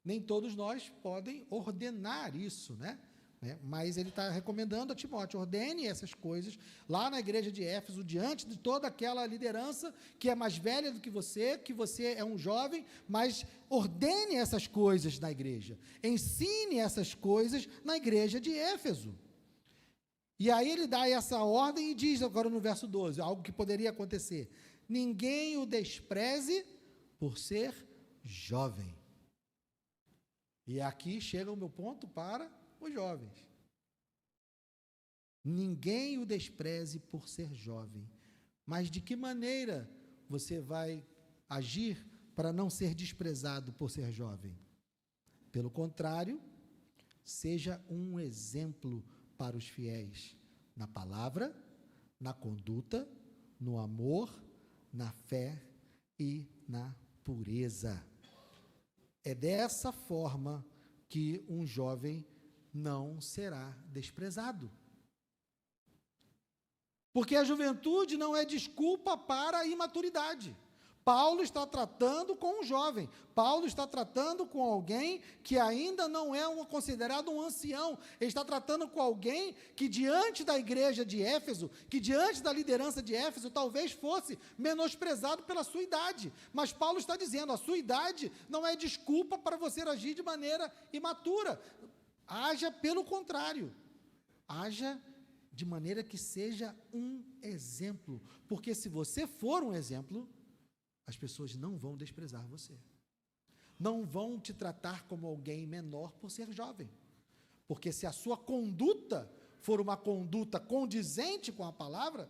Nem todos nós podem ordenar isso, né? Mas ele está recomendando a Timóteo, ordene essas coisas lá na igreja de Éfeso, diante de toda aquela liderança que é mais velha do que você é um jovem, mas ordene essas coisas na igreja, ensine essas coisas na igreja de Éfeso. E aí ele dá essa ordem e diz agora no verso 12, algo que poderia acontecer, ninguém o despreze por ser jovem. E aqui chega o meu ponto para os jovens. Ninguém o despreze por ser jovem. Mas de que maneira você vai agir para não ser desprezado por ser jovem? Pelo contrário, seja um exemplo para os fiéis na palavra, na conduta, no amor, na fé e na pureza. É dessa forma que um jovem não será desprezado. Porque a juventude não é desculpa para a imaturidade. Paulo está tratando com um jovem. Paulo está tratando com alguém que ainda não é considerado um ancião. Ele está tratando com alguém que diante da igreja de Éfeso, que diante da liderança de Éfeso, talvez fosse menosprezado pela sua idade. Mas Paulo está dizendo, a sua idade não é desculpa para você agir de maneira imatura. Haja pelo contrário. Haja de maneira que seja um exemplo. Porque se você for um exemplo, as pessoas não vão desprezar você. Não vão te tratar como alguém menor por ser jovem. Porque se a sua conduta for uma conduta condizente com a palavra,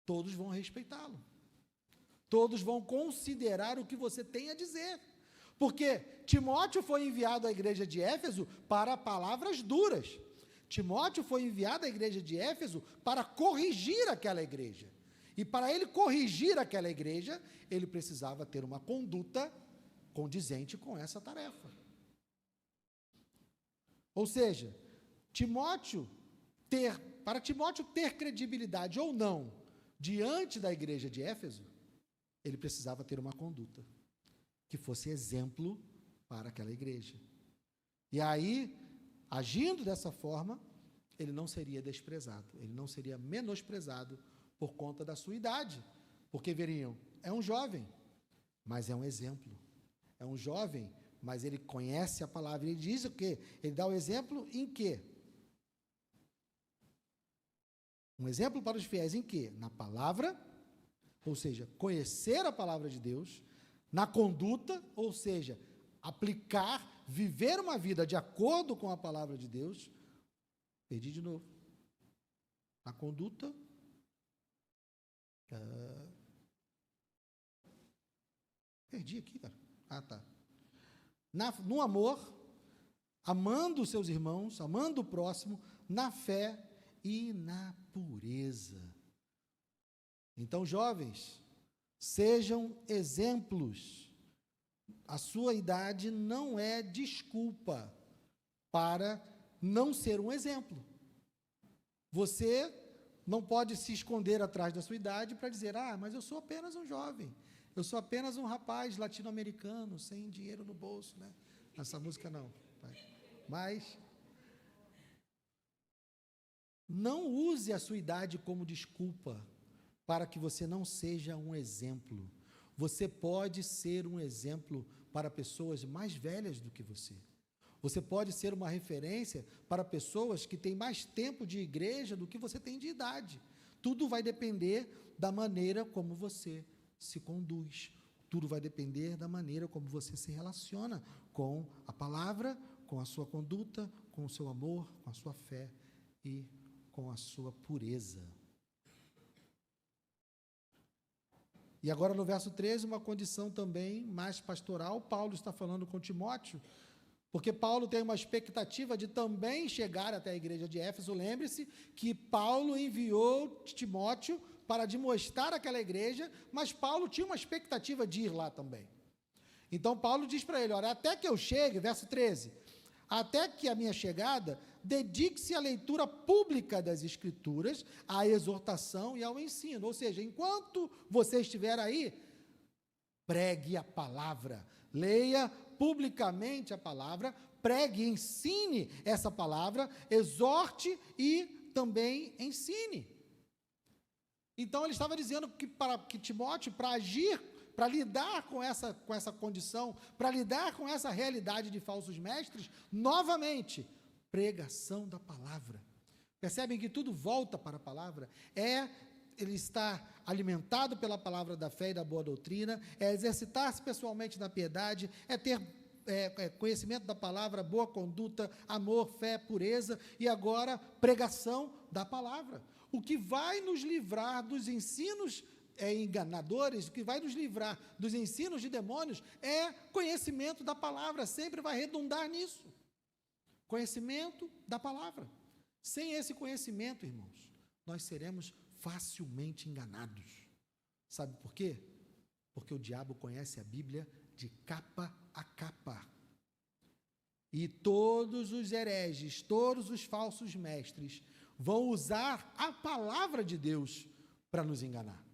todos vão respeitá-lo. Todos vão considerar o que você tem a dizer. Porque Timóteo foi enviado à igreja de Éfeso para palavras duras. Timóteo foi enviado à igreja de Éfeso para corrigir aquela igreja. E para ele corrigir aquela igreja, ele precisava ter uma conduta condizente com essa tarefa. Ou seja, para Timóteo ter credibilidade ou não diante da igreja de Éfeso, ele precisava ter uma conduta que fosse exemplo para aquela igreja. E aí, agindo dessa forma, ele não seria desprezado, ele não seria menosprezado por conta da sua idade, porque veriam, é um jovem, mas é um exemplo. É um jovem, mas ele conhece a palavra. Ele diz o quê? Ele dá o exemplo em quê? Um exemplo para os fiéis em quê? Na palavra, ou seja, conhecer a palavra de Deus, na conduta, ou seja, aplicar, viver uma vida de acordo com a palavra de Deus. Perdi de novo. Na conduta, perdi aqui, cara. Tá. No amor, amando os seus irmãos, amando o próximo, na fé e na pureza. Então, jovens, sejam exemplos. A sua idade não é desculpa para não ser um exemplo. Você não pode se esconder atrás da sua idade para dizer, mas eu sou apenas um jovem, eu sou apenas um rapaz latino-americano, sem dinheiro no bolso, né? Essa música não. Mas não use a sua idade como desculpa para que você não seja um exemplo. Você pode ser um exemplo para pessoas mais velhas do que você. Você pode ser uma referência para pessoas que têm mais tempo de igreja do que você tem de idade. Tudo vai depender da maneira como você se conduz. Tudo vai depender da maneira como você se relaciona com a palavra, com a sua conduta, com o seu amor, com a sua fé e com a sua pureza. E agora no verso 13, uma condição também mais pastoral. Paulo está falando com Timóteo, porque Paulo tem uma expectativa de também chegar até a igreja de Éfeso. Lembre-se que Paulo enviou Timóteo para demonstrar aquela igreja, mas Paulo tinha uma expectativa de ir lá também. Então Paulo diz para ele, olha, até que eu chegue, verso 13, até que a minha chegada, dedique-se à leitura pública das Escrituras, à exortação e ao ensino. Ou seja, enquanto você estiver aí, pregue a palavra, leia publicamente a palavra, pregue, ensine essa palavra, exorte e também ensine. Então ele estava dizendo que Timóteo, para agir, para lidar com essa condição, para lidar com essa realidade de falsos mestres, novamente, pregação da palavra. Percebem que tudo volta para a palavra? Ele está alimentado pela palavra da fé e da boa doutrina, é exercitar-se pessoalmente na piedade, é ter conhecimento da palavra, boa conduta, amor, fé, pureza, e agora pregação da palavra. O que vai nos livrar dos ensinos enganadores, o que vai nos livrar dos ensinos de demônios é conhecimento da palavra, sempre vai redundar nisso. Conhecimento da palavra. Sem esse conhecimento, irmãos, nós seremos facilmente enganados. Sabe por quê? Porque o diabo conhece a Bíblia de capa a capa. E todos os hereges, todos os falsos mestres vão usar a palavra de Deus para nos enganar.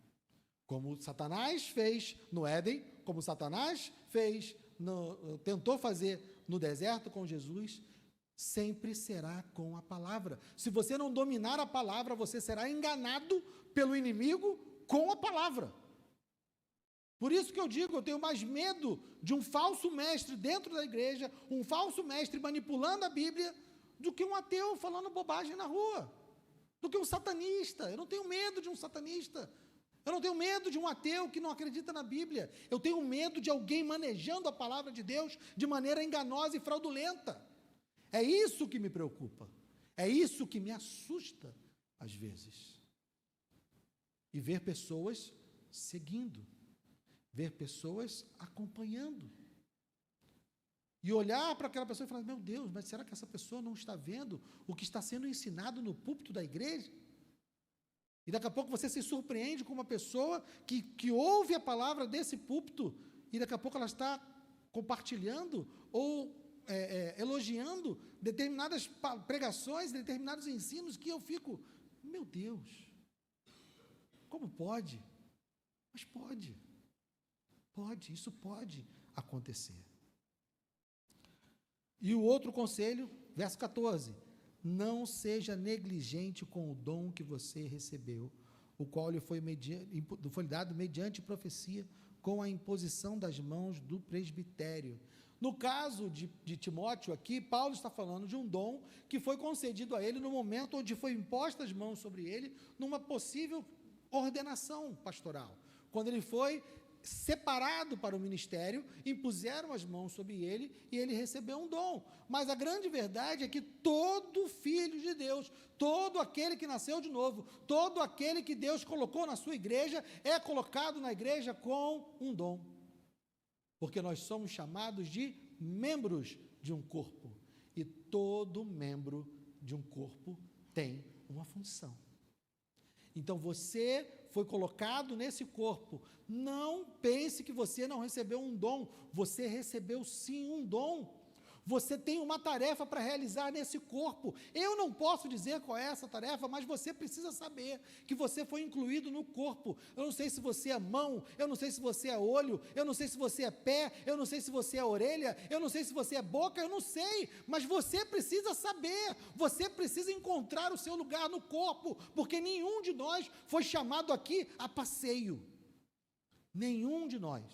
Como Satanás fez no Éden, como Satanás tentou fazer no deserto com Jesus, sempre será com a palavra. Se você não dominar a palavra, você será enganado pelo inimigo com a palavra. Por isso que eu digo, eu tenho mais medo de um falso mestre dentro da igreja, um falso mestre manipulando a Bíblia, do que um ateu falando bobagem na rua, do que um satanista. Eu não tenho medo de um satanista. Eu não tenho medo de um ateu que não acredita na Bíblia. Eu tenho medo de alguém manejando a palavra de Deus de maneira enganosa e fraudulenta. É isso que me preocupa. É isso que me assusta, às vezes. E ver pessoas seguindo. Ver pessoas acompanhando. E olhar para aquela pessoa e falar, meu Deus, mas será que essa pessoa não está vendo o que está sendo ensinado no púlpito da igreja? E daqui a pouco você se surpreende com uma pessoa que ouve a palavra desse púlpito e daqui a pouco ela está compartilhando ou elogiando determinadas pregações, determinados ensinos que eu fico, meu Deus, como pode? Mas pode, isso pode acontecer. E o outro conselho, verso 14, não seja negligente com o dom que você recebeu, o qual lhe foi dado mediante profecia, com a imposição das mãos do presbitério. No caso de Timóteo aqui, Paulo está falando de um dom que foi concedido a ele no momento onde foi imposta as mãos sobre ele, numa possível ordenação pastoral. Quando ele foi separado para o ministério, impuseram as mãos sobre ele e ele recebeu um dom. Mas a grande verdade é que todo filho de Deus, todo aquele que nasceu de novo, todo aquele que Deus colocou na sua igreja, é colocado na igreja com um dom. Porque nós somos chamados de membros de um corpo. E todo membro de um corpo tem uma função. Então você foi colocado nesse corpo. Não pense que você não recebeu um dom. Você recebeu sim um dom. Você tem uma tarefa para realizar nesse corpo. Eu não posso dizer qual é essa tarefa, mas você precisa saber que você foi incluído no corpo. Eu não sei se você é mão, eu não sei se você é olho, eu não sei se você é pé, eu não sei se você é orelha, eu não sei se você é boca, eu não sei, mas você precisa saber, você precisa encontrar o seu lugar no corpo, porque nenhum de nós foi chamado aqui a passeio. Nenhum de nós.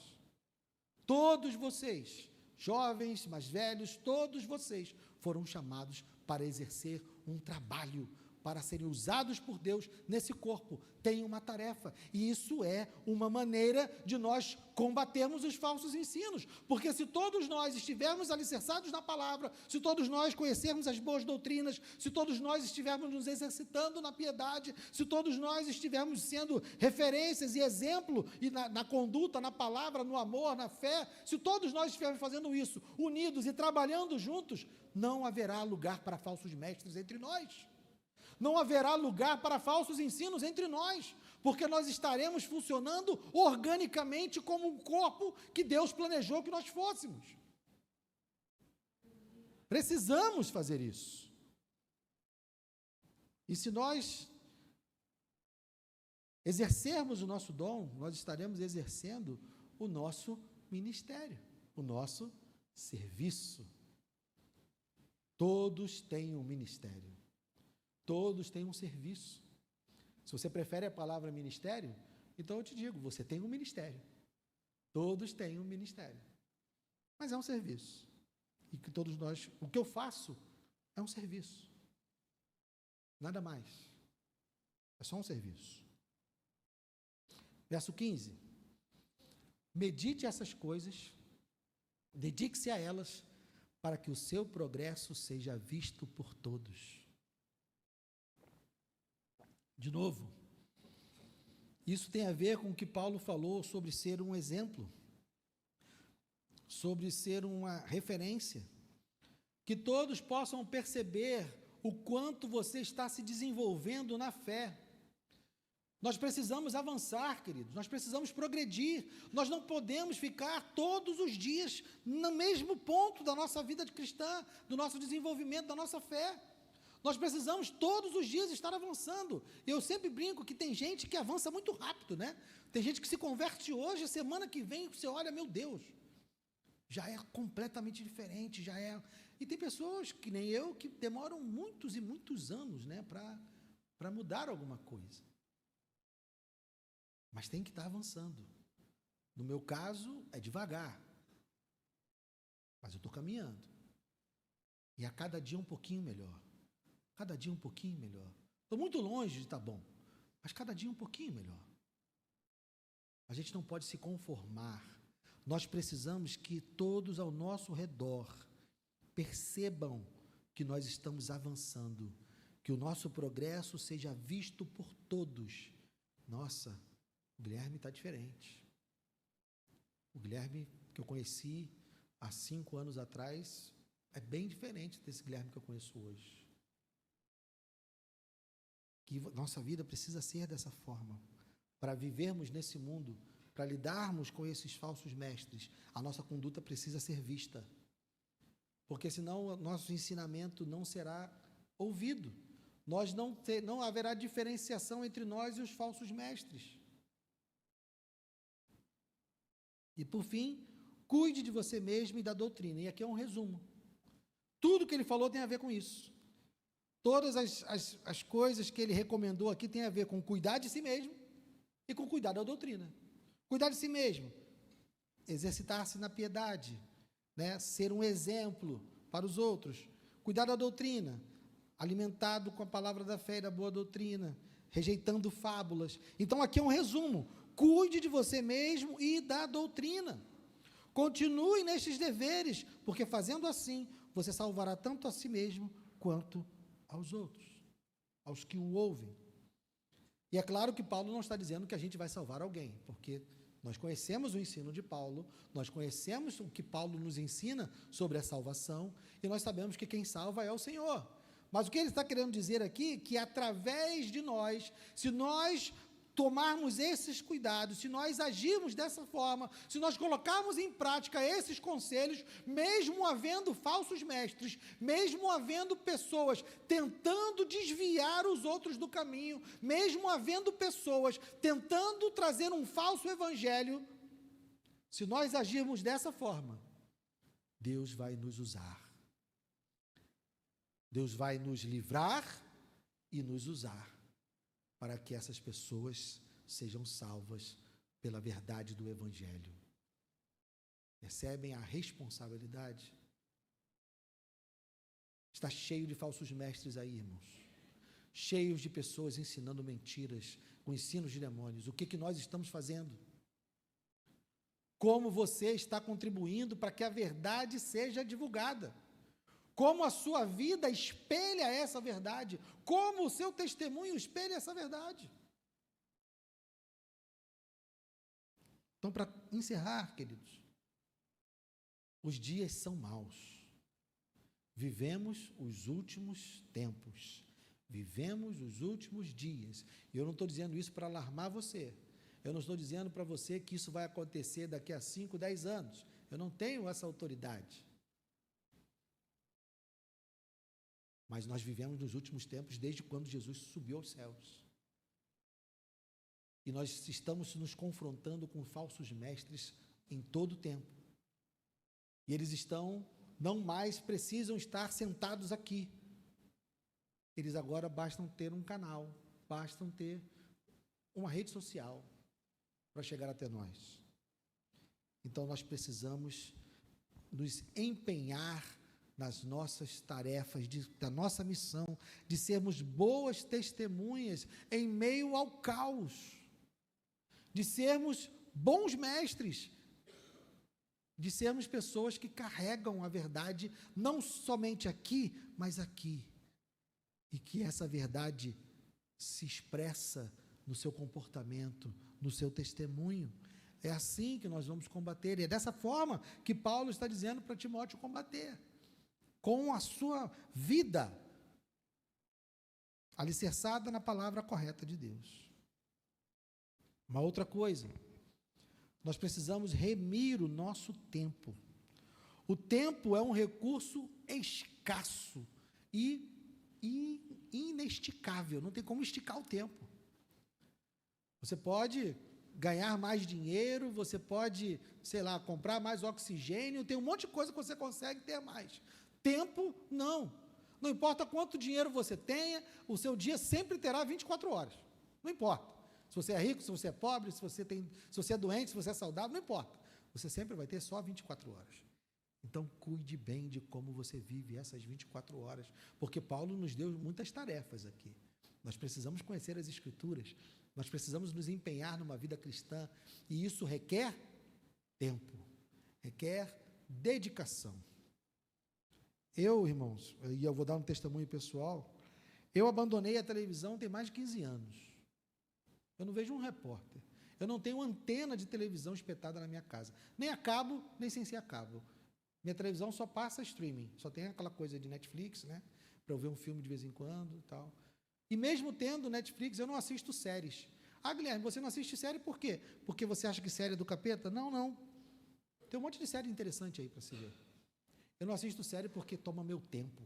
Todos vocês, jovens, mais velhos, todos vocês foram chamados para exercer um trabalho, para serem usados por Deus nesse corpo. Tem uma tarefa, e isso é uma maneira de nós combatermos os falsos ensinos, porque se todos nós estivermos alicerçados na palavra, se todos nós conhecermos as boas doutrinas, se todos nós estivermos nos exercitando na piedade, se todos nós estivermos sendo referências e exemplo e na conduta, na palavra, no amor, na fé, se todos nós estivermos fazendo isso, unidos e trabalhando juntos, não haverá lugar para falsos mestres entre nós. Não haverá lugar para falsos ensinos entre nós, porque nós estaremos funcionando organicamente como um corpo que Deus planejou que nós fôssemos. Precisamos fazer isso. E se nós exercermos o nosso dom, nós estaremos exercendo o nosso ministério, o nosso serviço. Todos têm um ministério. Todos têm um serviço. Se você prefere a palavra ministério, então eu te digo, você tem um ministério. Todos têm um ministério. Mas é um serviço. E que todos nós, o que eu faço é um serviço. Nada mais. É só um serviço. Verso 15. Medite essas coisas, dedique-se a elas, para que o seu progresso seja visto por todos. De novo, isso tem a ver com o que Paulo falou sobre ser um exemplo, sobre ser uma referência, que todos possam perceber o quanto você está se desenvolvendo na fé. Nós precisamos avançar, queridos, nós precisamos progredir, nós não podemos ficar todos os dias no mesmo ponto da nossa vida de cristã, do nosso desenvolvimento, da nossa fé. Nós precisamos todos os dias estar avançando. Eu sempre brinco que tem gente que avança muito rápido, né? Tem gente que se converte hoje, semana que vem, você olha, meu Deus, já é completamente diferente, já é... E tem pessoas, que nem eu, que demoram muitos e muitos anos, né, para mudar alguma coisa. Mas tem que estar avançando. No meu caso, é devagar. Mas eu estou caminhando. E a cada dia um pouquinho melhor. Cada dia um pouquinho melhor. Estou muito longe de estar bom, mas cada dia um pouquinho melhor. A gente não pode se conformar. Nós precisamos que todos ao nosso redor percebam que nós estamos avançando, que o nosso progresso seja visto por todos. Nossa, o Guilherme está diferente. O Guilherme que eu conheci há 5 anos atrás é bem diferente desse Guilherme que eu conheço hoje. Que nossa vida precisa ser dessa forma. Para vivermos nesse mundo, para lidarmos com esses falsos mestres, a nossa conduta precisa ser vista. Porque senão o nosso ensinamento não será ouvido. Não haverá diferenciação entre nós e os falsos mestres. E por fim, cuide de você mesmo e da doutrina. E aqui é um resumo. Tudo que ele falou tem a ver com isso. Todas as coisas que ele recomendou aqui tem a ver com cuidar de si mesmo e com cuidar da doutrina. Cuidar de si mesmo, exercitar-se na piedade, né? Ser um exemplo para os outros. Cuidar da doutrina, alimentado com a palavra da fé e da boa doutrina, rejeitando fábulas. Então aqui é um resumo. Cuide de você mesmo e da doutrina. Continue nestes deveres, porque fazendo assim, você salvará tanto a si mesmo quanto aos outros, aos que o ouvem. E é claro que Paulo não está dizendo que a gente vai salvar alguém, porque nós conhecemos o ensino de Paulo, nós conhecemos o que Paulo nos ensina sobre a salvação, e nós sabemos que quem salva é o Senhor. Mas o que ele está querendo dizer aqui, que através de nós, se nós tomarmos esses cuidados, se nós agirmos dessa forma, se nós colocarmos em prática esses conselhos, mesmo havendo falsos mestres, mesmo havendo pessoas tentando desviar os outros do caminho, mesmo havendo pessoas tentando trazer um falso evangelho, se nós agirmos dessa forma, Deus vai nos usar. Deus vai nos livrar e nos usar para que essas pessoas sejam salvas pela verdade do Evangelho. Percebem a responsabilidade? Está cheio de falsos mestres aí, irmãos. Cheios de pessoas ensinando mentiras, com ensinos de demônios. O que nós estamos fazendo? Como você está contribuindo para que a verdade seja divulgada? Como a sua vida espelha essa verdade? Como o seu testemunho espelha essa verdade? Então, para encerrar, queridos, os dias são maus. Vivemos os últimos tempos. Vivemos os últimos dias. E eu não estou dizendo isso para alarmar você. Eu não estou dizendo para você que isso vai acontecer daqui a 5, 10 anos. Eu não tenho essa autoridade. Mas nós vivemos nos últimos tempos desde quando Jesus subiu aos céus. E nós estamos nos confrontando com falsos mestres em todo o tempo. E eles não mais precisam estar sentados aqui. Eles agora bastam ter um canal, bastam ter uma rede social para chegar até nós. Então nós precisamos nos empenhar nas nossas tarefas, da nossa missão, de sermos boas testemunhas em meio ao caos, de sermos bons mestres, de sermos pessoas que carregam a verdade, não somente aqui, mas aqui, e que essa verdade se expressa no seu comportamento, no seu testemunho. É assim que nós vamos combater, e é dessa forma que Paulo está dizendo para Timóteo combater, com a sua vida alicerçada na palavra correta de Deus. Uma outra coisa, nós precisamos remir o nosso tempo. O tempo é um recurso escasso e inesticável, não tem como esticar o tempo. Você pode ganhar mais dinheiro, você pode, sei lá, comprar mais oxigênio, tem um monte de coisa que você consegue ter mais. Tempo, não. Não importa quanto dinheiro você tenha, o seu dia sempre terá 24 horas. Não importa. Se você é rico, se você é pobre, se você é doente, se você é saudável, não importa. Você sempre vai ter só 24 horas. Então, cuide bem de como você vive essas 24 horas, porque Paulo nos deu muitas tarefas aqui. Nós precisamos conhecer as Escrituras, nós precisamos nos empenhar numa vida cristã, e isso requer tempo, requer dedicação. Eu, irmãos, e eu vou dar um testemunho pessoal, eu abandonei a televisão tem mais de 15 anos. Eu não vejo um repórter. Eu não tenho antena de televisão espetada na minha casa, nem a cabo, nem sem ser a cabo. Minha televisão só passa streaming, só tem aquela coisa de Netflix, né, para eu ver um filme de vez em quando e tal. E mesmo tendo Netflix, eu não assisto séries. Ah, Guilherme, você não assiste série por quê? Porque você acha que série é do capeta? Não, não. Tem um monte de série interessante aí para se ver. Eu não assisto série porque toma meu tempo.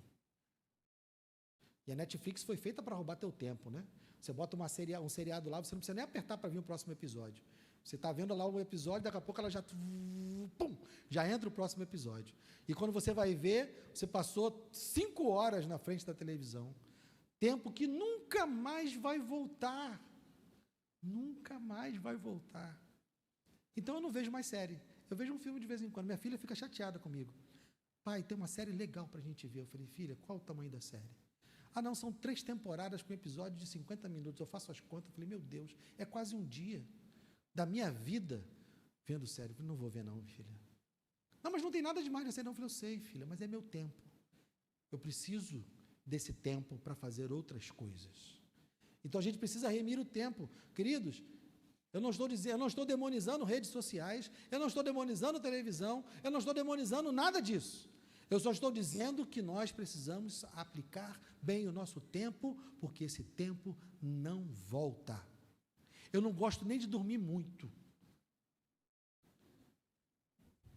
E a Netflix foi feita para roubar teu tempo, né? Você bota um seriado lá, você não precisa nem apertar para vir o próximo episódio. Você está vendo lá o episódio, daqui a pouco ela já... Pum, já entra o próximo episódio. E quando você vai ver, você passou 5 horas na frente da televisão. Tempo que nunca mais vai voltar. Nunca mais vai voltar. Então eu não vejo mais série. Eu vejo um filme de vez em quando. Minha filha fica chateada comigo. Pai, tem uma série legal para a gente ver. Eu falei, filha, qual o tamanho da série? Ah, não, são 3 temporadas com episódio de 50 minutos. Eu faço as contas. Eu falei, meu Deus, é quase um dia da minha vida vendo série. Eu falei, não vou ver não, filha. Não, mas não tem nada demais na série não. Eu falei, eu sei, filha, mas é meu tempo. Eu preciso desse tempo para fazer outras coisas. Então a gente precisa remir o tempo. Queridos, eu não estou demonizando redes sociais, eu não estou demonizando televisão, eu não estou demonizando nada disso. Eu só estou dizendo que nós precisamos aplicar bem o nosso tempo, porque esse tempo não volta. Eu não gosto nem de dormir muito.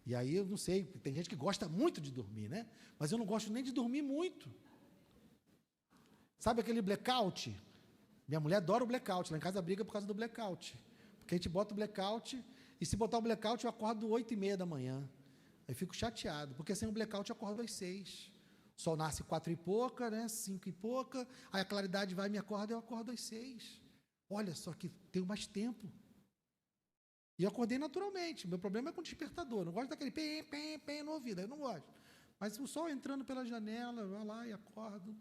E aí eu não sei, tem gente que gosta muito de dormir, né? Mas eu não gosto nem de dormir muito. Sabe aquele blackout? Minha mulher adora o blackout, lá em casa briga por causa do blackout. Porque a gente bota o blackout, e se botar o blackout eu acordo 8h30 da manhã. Aí fico chateado, porque sem o blackout eu acordo às 6. O sol nasce 4 e pouca, né? 5 e pouca, aí a claridade vai e me acorda, eu acordo às 6. Olha só que tenho mais tempo. E eu acordei naturalmente. Meu problema é com o despertador. Eu não gosto daquele pem no ouvido, eu não gosto. Mas o sol entrando pela janela, eu vou lá e acordo.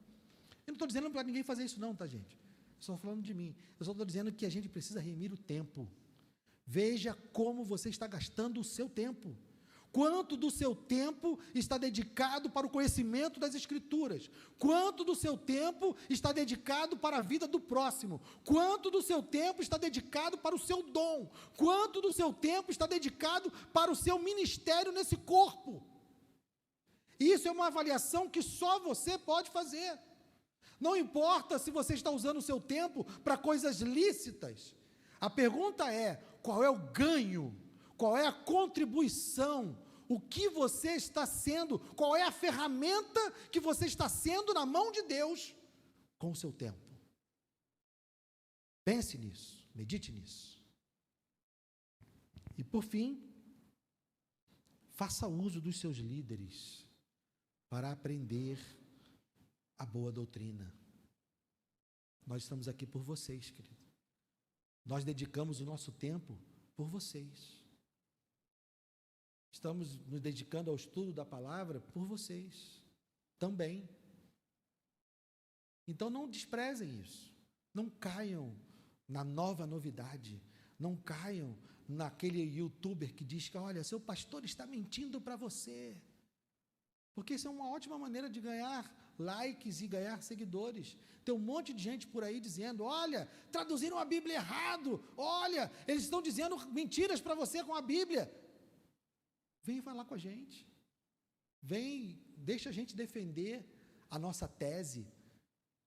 Eu não estou dizendo para ninguém fazer isso não, tá, gente? Estou falando de mim. Eu só estou dizendo que a gente precisa remir o tempo. Veja como você está gastando o seu tempo. Quanto do seu tempo está dedicado para o conhecimento das Escrituras? Quanto do seu tempo está dedicado para a vida do próximo? Quanto do seu tempo está dedicado para o seu dom? Quanto do seu tempo está dedicado para o seu ministério nesse corpo? Isso é uma avaliação que só você pode fazer. Não importa se você está usando o seu tempo para coisas lícitas. A pergunta é, qual é o ganho? Qual é a contribuição? O que você está sendo? Qual é a ferramenta que você está sendo na mão de Deus com o seu tempo? Pense nisso, medite nisso. E por fim, faça uso dos seus líderes para aprender a boa doutrina. Nós estamos aqui por vocês, querido. Nós dedicamos o nosso tempo por vocês. Estamos nos dedicando ao estudo da palavra por vocês também. Então não desprezem isso. Não caiam na nova novidade. Não caiam naquele youtuber que diz que, olha, seu pastor está mentindo para você. Porque isso é uma ótima maneira de ganhar likes e ganhar seguidores. Tem um monte de gente por aí dizendo, olha, traduziram a Bíblia errado. Olha, eles estão dizendo mentiras para você com a Bíblia. Vem falar com a gente. Vem, deixa a gente defender a nossa tese.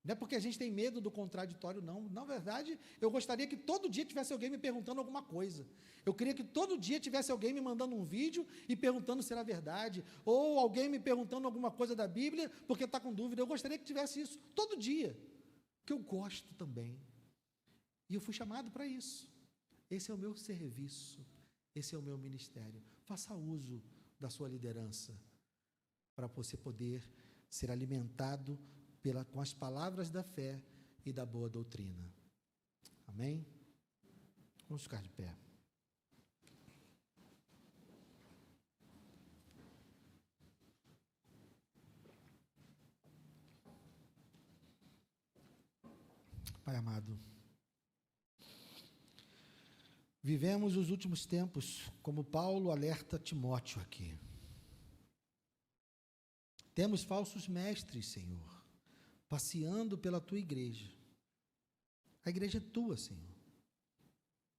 Não é porque a gente tem medo do contraditório, não. Na verdade, eu gostaria que todo dia tivesse alguém me perguntando alguma coisa. Eu queria que todo dia tivesse alguém me mandando um vídeo e perguntando se era verdade, ou alguém me perguntando alguma coisa da Bíblia porque está com dúvida. Eu gostaria que tivesse isso todo dia, que eu gosto também. E eu fui chamado para isso. Esse é o meu serviço, esse é o meu ministério. Faça uso da sua liderança para você poder ser alimentado com as palavras da fé e da boa doutrina. Amém? Vamos ficar de pé. Pai amado, vivemos os últimos tempos, como Paulo alerta Timóteo aqui. Temos falsos mestres, Senhor, passeando pela tua igreja. A igreja é tua, Senhor.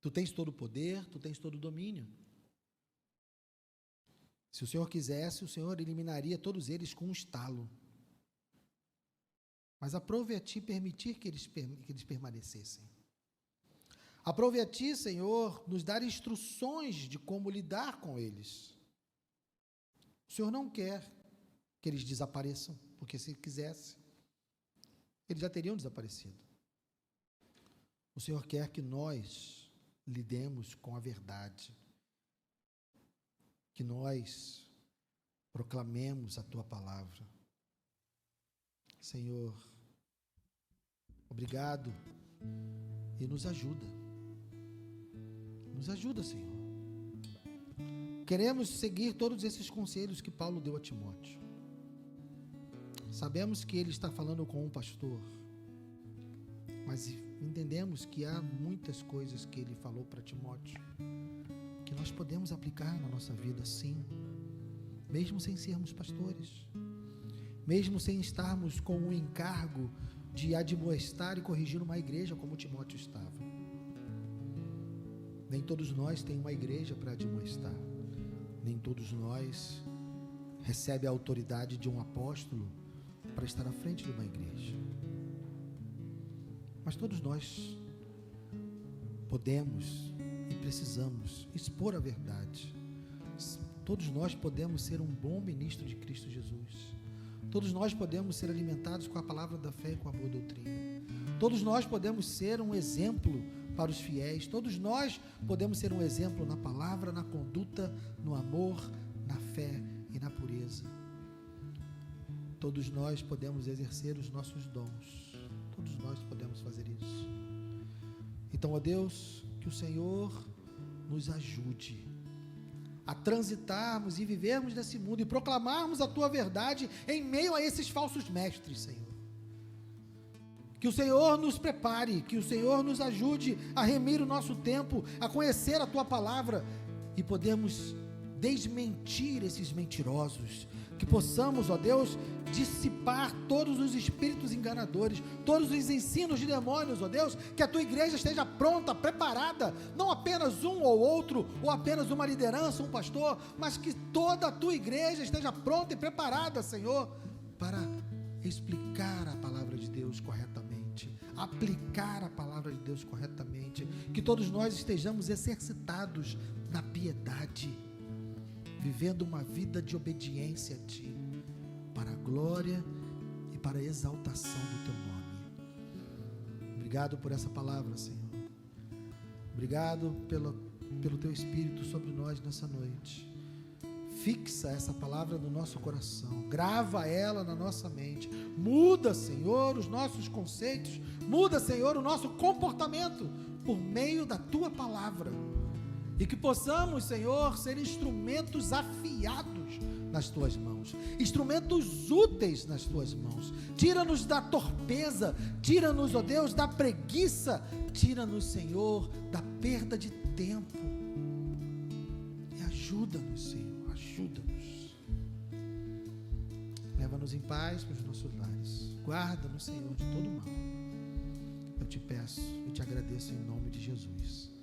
Tu tens todo o poder, tu tens todo o domínio. Se o Senhor quisesse, o Senhor eliminaria todos eles com um estalo. Mas aprove a ti permitir que eles permanecessem. Aprove a ti, Senhor, nos dar instruções de como lidar com eles. O Senhor não quer que eles desapareçam, porque se quisesse, eles já teriam desaparecido. O Senhor quer que nós lidemos com a verdade, que nós proclamemos a tua palavra. Senhor, obrigado e nos ajuda. Nos ajuda, Senhor. Queremos seguir todos esses conselhos que Paulo deu a Timóteo. Sabemos que ele está falando com um pastor, mas entendemos que há muitas coisas que ele falou para Timóteo que nós podemos aplicar na nossa vida, sim, mesmo sem sermos pastores, mesmo sem estarmos com o encargo de admoestar e corrigir uma igreja como Timóteo estava. Nem todos nós temos uma igreja para admoestar, nem todos nós recebem a autoridade de um apóstolo para estar à frente de uma igreja. Mas todos nós podemos e precisamos expor a verdade. Todos nós podemos ser um bom ministro de Cristo Jesus. Todos nós podemos ser alimentados com a palavra da fé e com a boa doutrina. Todos nós podemos ser um exemplo para os fiéis. Todos nós podemos ser um exemplo na palavra, na conduta, no amor, na fé e na pureza. Todos nós podemos exercer os nossos dons. Todos nós podemos fazer isso. Então, ó Deus, que o Senhor nos ajude a transitarmos e vivermos nesse mundo e proclamarmos a tua verdade em meio a esses falsos mestres, Senhor. Que o Senhor nos prepare, que o Senhor nos ajude a remir o nosso tempo, a conhecer a tua palavra e podermos desmentir esses mentirosos. Que possamos, ó Deus, dissipar todos os espíritos enganadores, todos os ensinos de demônios, ó Deus, que a tua igreja esteja pronta, preparada, não apenas um ou outro, ou apenas uma liderança, um pastor, mas que toda a tua igreja esteja pronta e preparada, Senhor, para explicar a palavra de Deus corretamente, aplicar a palavra de Deus corretamente, que todos nós estejamos exercitados na piedade, vivendo uma vida de obediência a Ti, para a glória e para a exaltação do Teu nome. Obrigado por essa palavra, Senhor. Obrigado pelo Teu Espírito sobre nós nessa noite. Fixa essa palavra no nosso coração, grava ela na nossa mente, muda, Senhor, os nossos conceitos, muda, Senhor, o nosso comportamento, por meio da Tua palavra. E que possamos, Senhor, ser instrumentos afiados nas Tuas mãos, instrumentos úteis nas Tuas mãos. Tira-nos da torpeza, tira-nos, ó Deus, da preguiça, tira-nos, Senhor, da perda de tempo. E ajuda-nos, Senhor, ajuda-nos. Leva-nos em paz para os nossos lares. Guarda-nos, Senhor, de todo mal. Eu te peço e te agradeço em nome de Jesus.